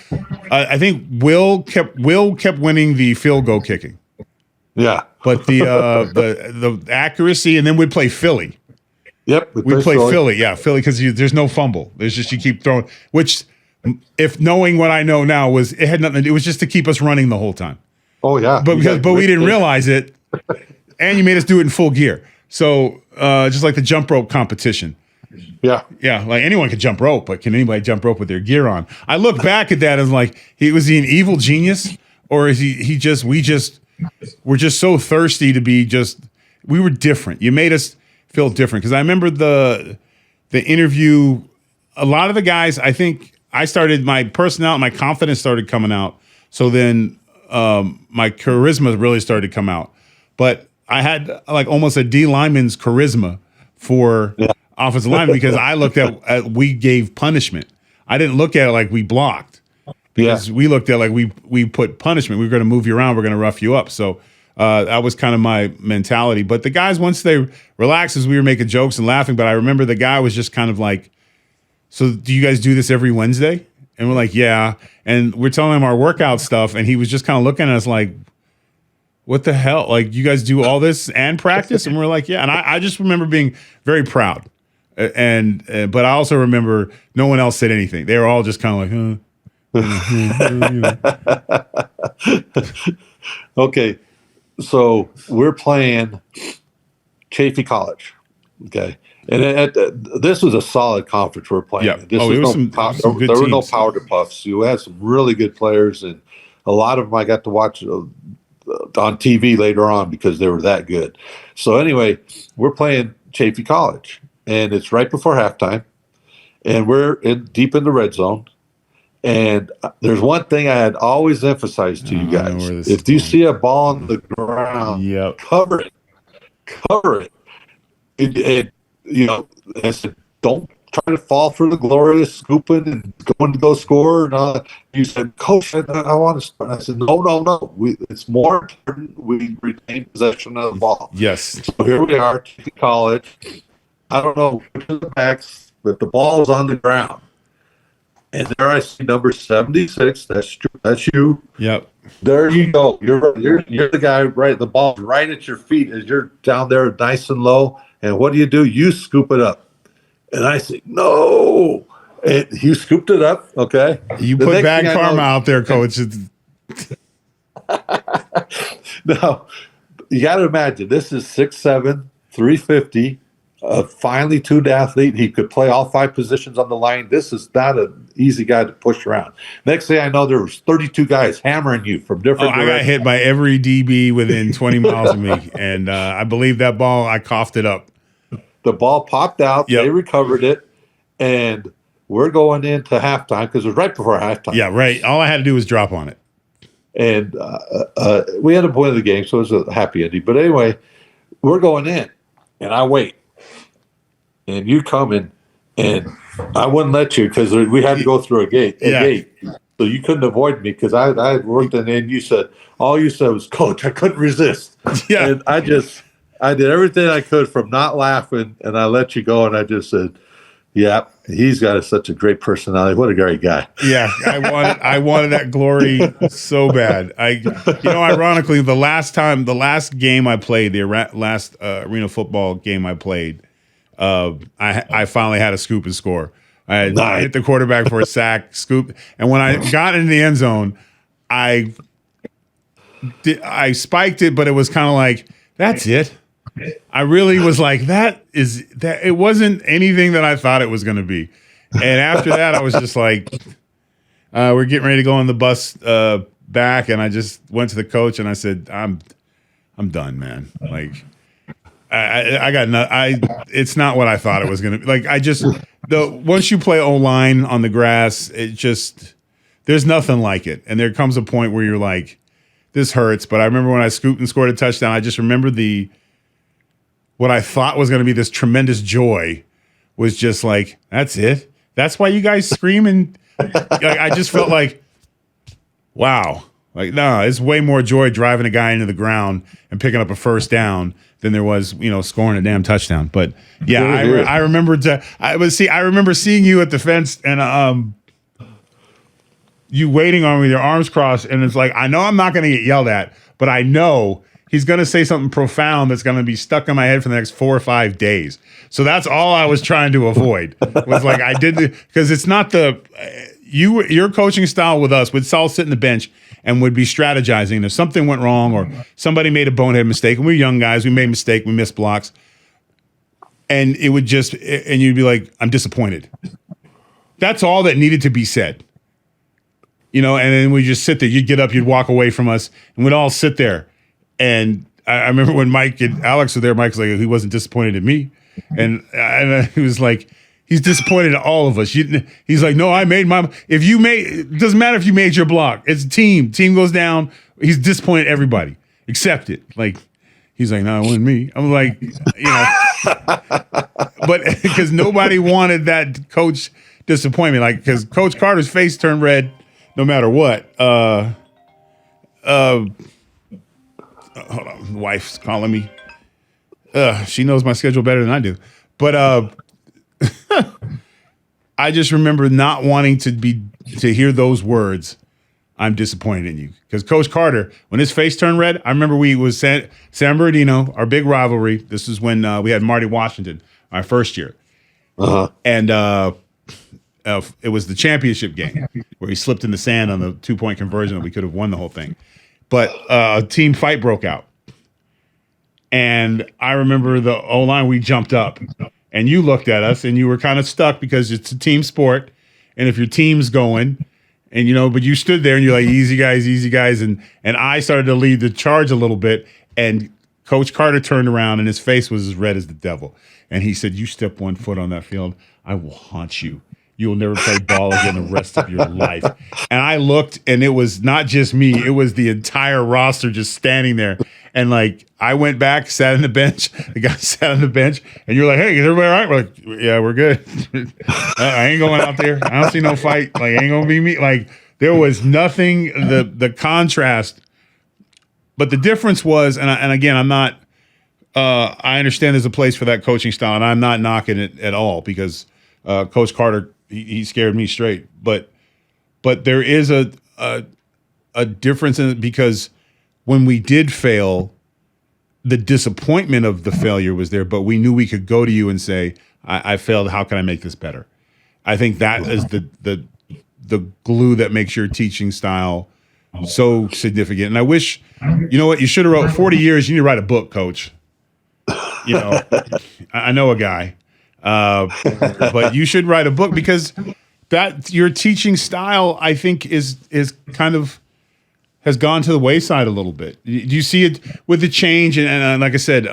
I think Will kept winning the field goal kicking. Yeah. But the accuracy, and then we'd play Philly. Yep. We play Philly. Yeah, Philly, because there's no fumble. There's just, you keep throwing, which, if knowing what I know now, it had nothing. It was just to keep us running the whole time. Oh yeah. But we didn't realize it, and you made us do it in full gear. So just like the jump rope competition. Yeah. Yeah, like anyone could jump rope, but can anybody jump rope with their gear on? I look back at that as like, was he an evil genius, or is we're just so thirsty to be we were different. You made us feel different, because I remember the interview. A lot of the guys, I think I started, my personality, my confidence started coming out. So then my charisma really started to come out. But I had like almost a D lineman's charisma for offensive lineman, because I looked at we gave punishment. I didn't look at it like we blocked, because we looked at like we put punishment. We were going to move you around. We're going to rough you up. So that was kind of my mentality. But the guys, once they relaxed, as we were making jokes and laughing, but I remember the guy was just kind of like, so do you guys do this every Wednesday? And we're like, yeah. And we're telling him our workout stuff, and he was just kind of looking at us like, what the hell? Like, you guys do all this and practice? And we're like, yeah. And I just remember being very proud. But I also remember no one else said anything. They were all just kind of like, Okay. So we're playing Chaffee College. Okay. And this was a solid conference we're playing. Yeah. There were no powder puffs. You had some really good players, and a lot of them I got to watch on TV later on because they were that good. So anyway, we're playing Chaffee College, and it's right before halftime, and we're deep in the red zone. And there's one thing I had always emphasized to you guys: if you see a ball on the ground, cover it. I said, don't try to fall for the glorious scooping and going to go score. And you said, Coach, I want to start. I said, no. It's more important we retain possession of the ball. Yes. So here we are, college. I don't know which of the backs, but the ball is on the ground. And there I see number 76. That's you. Yep. There you go. You're the guy, right? The ball's right at your feet as you're down there nice and low. And what do? You scoop it up. And I say, no. And you scooped it up, okay? You put bad karma out there, Coach. Now, you got to imagine, this is 6'7", 350, a finely tuned athlete. He could play all 5 positions on the line. This is not an easy guy to push around. Next thing I know, there was 32 guys hammering you from different directions. I got hit by every DB within 20 miles of me. And I believe that ball, I coughed it up. The ball popped out. Yep. They recovered it. And we're going into halftime because it was right before halftime. Yeah, right. All I had to do was drop on it. And we had a point of the game, so it was a happy ending. But anyway, we're going in, and I wait. And you come in, and I wouldn't let you because we had to go through a gate. So you couldn't avoid me because I had worked in, and all you said was, Coach, I couldn't resist. Yeah. And I did everything I could from not laughing, and I let you go, and I just said, Yeah, he's got such a great personality. What a great guy. Yeah, I wanted that glory so bad. Ironically, the last game I played, last arena football game I played, I finally had a scoop and score. I hit the quarterback for a sack, scoop, and when I got in the end zone, I spiked it, but it was kind of like, that's it. I really was like, that. It wasn't anything that I thought it was going to be. And after that, I was just like, we're getting ready to go on the bus back, and I just went to the coach and I said, I'm done, man. Like, I got no, it's not what I thought it was going to be. Like, once you play O-line on the grass, there's nothing like it. And there comes a point where you're like, this hurts. But I remember when I scooped and scored a touchdown, I just remember what I thought was going to be this tremendous joy was just like, that's it. That's why you guys scream. And like, I just felt like, wow. Like, no, it's way more joy driving a guy into the ground and picking up a first down than there was, scoring a damn touchdown. But yeah, I remember I remember seeing you at the fence and you waiting on me with your arms crossed, and it's like, I know I'm not going to get yelled at, but I know he's going to say something profound that's going to be stuck in my head for the next 4 or 5 days. So that's all I was trying to avoid. Was like, I did, because it's not your coaching style with us would all sit in the bench and would be strategizing. If something went wrong or somebody made a bonehead mistake, and we were young guys, we made a mistake, we missed blocks, and it would and you'd be like, I'm disappointed. That's all that needed to be said. And then we just sit there. You'd get up, you'd walk away from us, and we'd all sit there. And I remember when Mike and Alex were there, Mike's like, he wasn't disappointed in me. And he was like, he's disappointed in all of us. He's like, no, I made my, it doesn't matter if you made your block. It's a team. Team goes down. He's disappointed in everybody. Accept it. Like, he's like, no, it wasn't me. I'm like, but because nobody wanted that coach disappointment. Like, because Coach Carter's face turned red no matter what. Hold on, wife's calling me. She knows my schedule better than I do. But I just remember not wanting to hear those words. I'm disappointed in you, because Coach Carter, when his face turned red, I remember we was San Bernardino, our big rivalry. This is when we had Marty Washington, our first year, and it was the championship game where he slipped in the sand on the 2-point conversion, and we could have won the whole thing. But a team fight broke out. And I remember the O-line, we jumped up. And you looked at us, and you were kind of stuck because it's a team sport. And if your team's going, and but you stood there, and you're like, easy guys. And I started to lead the charge a little bit. And Coach Carter turned around, and his face was as red as the devil. And he said, you step 1 foot on that field, I will haunt you. You will never play ball again the rest of your life. And I looked, and it was not just me. It was the entire roster just standing there. And, like, I went back, sat on the bench. The guy sat on the bench. And you're like, hey, is everybody all right? We're like, yeah, we're good. I ain't going out there. I don't see no fight. Like, ain't going to be me. Like, there was nothing, the contrast. But the difference was, and again, I'm not, I understand there's a place for that coaching style, and I'm not knocking it at all, because Coach Carter, he scared me straight, but there is a difference in it, because when we did fail, the disappointment of the failure was there, but we knew we could go to you and say, I failed. How can I make this better? I think that is the glue that makes your teaching style so significant. And I wish, you should have wrote 40 years. You need to write a book, Coach. I know a guy. But you should write a book, because that your teaching style, I think, is kind of has gone to the wayside a little bit. Do you see it with the change? And like I said,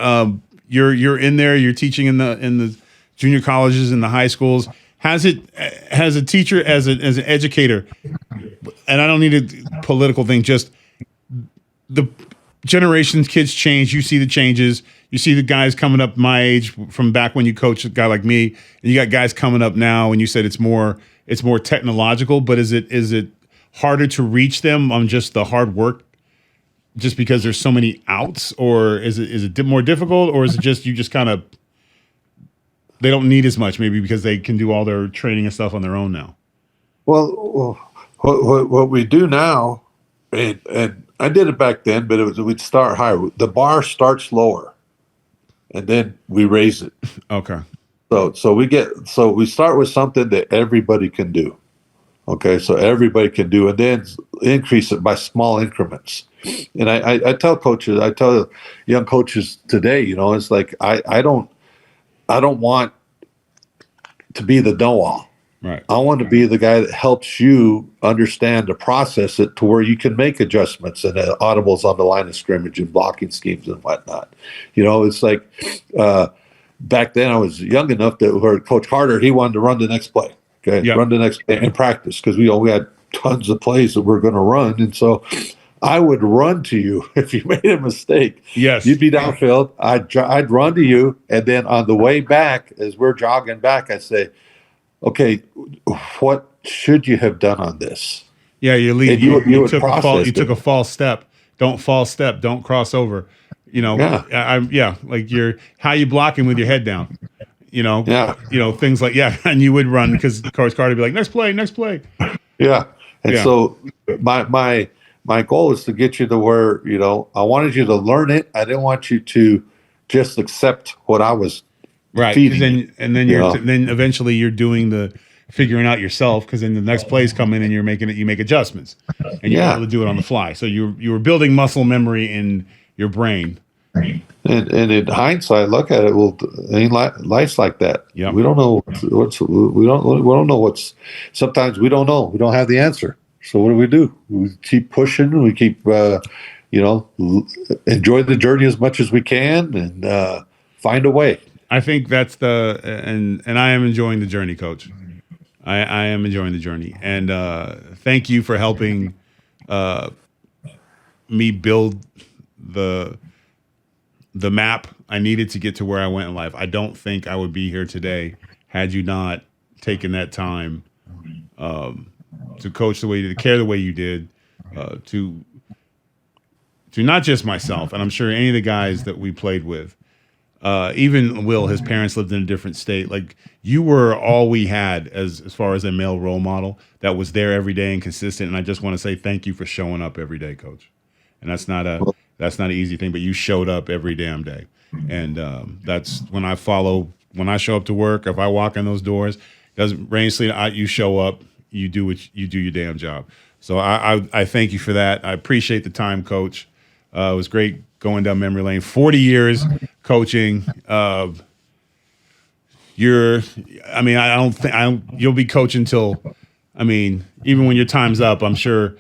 you're in there. You're teaching in the junior colleges and the high schools. Has a teacher, as an educator, and I don't need a political thing. Just the generations, kids change. You see the changes. You see the guys coming up my age from back when you coached a guy like me, and you got guys coming up now. And you said it's more technological, but is it harder to reach them on just the hard work, just because there's so many outs, or is it more difficult, or is it just you just kind of they don't need as much, maybe because they can do all their training and stuff on their own now. Well, what we do now, and I did it back then, but we'd start higher. The bar starts lower, and then we raise it. Okay. So we start with something that everybody can do. Okay, so everybody can do, and then increase it by small increments. And I tell coaches, I tell young coaches today, it's like I don't want to be the know-all. Right. I want to be the guy that helps you understand and process it to where you can make adjustments and audibles on the line of scrimmage and blocking schemes and whatnot. It's like back then I was young enough that where Coach Carter, he wanted to run the next play. Okay, yep. Run the next play in practice because we had tons of plays that we're going to run, and so I would run to you if you made a mistake. Yes, you'd be downfield. I'd run to you, and then on the way back, as we're jogging back, I'd say, "Okay, what should you have done on this?" Yeah, you took a false step. Don't false step. Don't cross over. Like how you blocking with your head down. Things like, and you would run because Coach Carter would be like, next play. Yeah. And so my goal is to get you to where, I wanted you to learn it. I didn't want you to just accept what I was feeding. Then eventually you're doing the figuring out yourself, because then the next plays come in and you make adjustments and you're able to do it on the fly. So you were building muscle memory in your brain. And in hindsight, look at it. Well, life's like that. Yep. We don't know we don't know what's. Sometimes we don't know. We don't have the answer. So what do? We keep pushing. We keep enjoy the journey as much as we can and find a way. I think that's and I am enjoying the journey, Coach. I am enjoying the journey, and thank you for helping me build the map I needed to get to where I went in life. I don't think I would be here today had you not taken that time to coach the way you did, care the way you did, to not just myself, and I'm sure any of the guys that we played with, even Will, his parents lived in a different state. Like, you were all we had as far as a male role model that was there every day and consistent. And I just want to say thank you for showing up every day, Coach. And that's not an easy thing, but you showed up every damn day. And that's when I show up to work, if I walk in those doors, doesn't rain, sleet, you show up, you do your damn job. So I thank you for that. I appreciate the time, Coach. It was great going down memory lane. 40 years coaching. You'll be coaching till, even when your time's up, I'm sure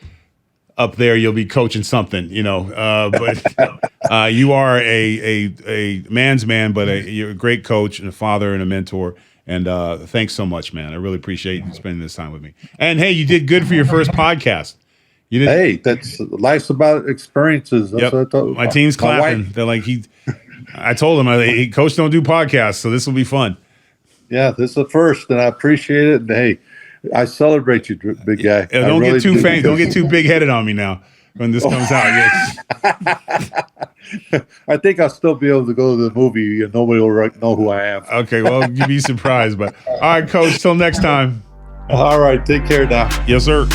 up there you'll be coaching something, but you are a man's man, but you're a great coach and a father and a mentor. And thanks so much, man. I really appreciate you spending this time with me. And hey, you did good for your first podcast. Hey, that's life's about experiences. That's what I told my team's clapping. They're like, I told him, Coach don't do podcasts, so this will be fun. Yeah, this is the first, and I appreciate it. And hey, I celebrate you, big guy. Don't get too famous. Don't get too big headed on me now when this comes out. I think I'll still be able to go to the movie and nobody will know who I am. Okay, well, you'd be surprised. But all right, Coach, till next time. All right, take care now. Yes, sir.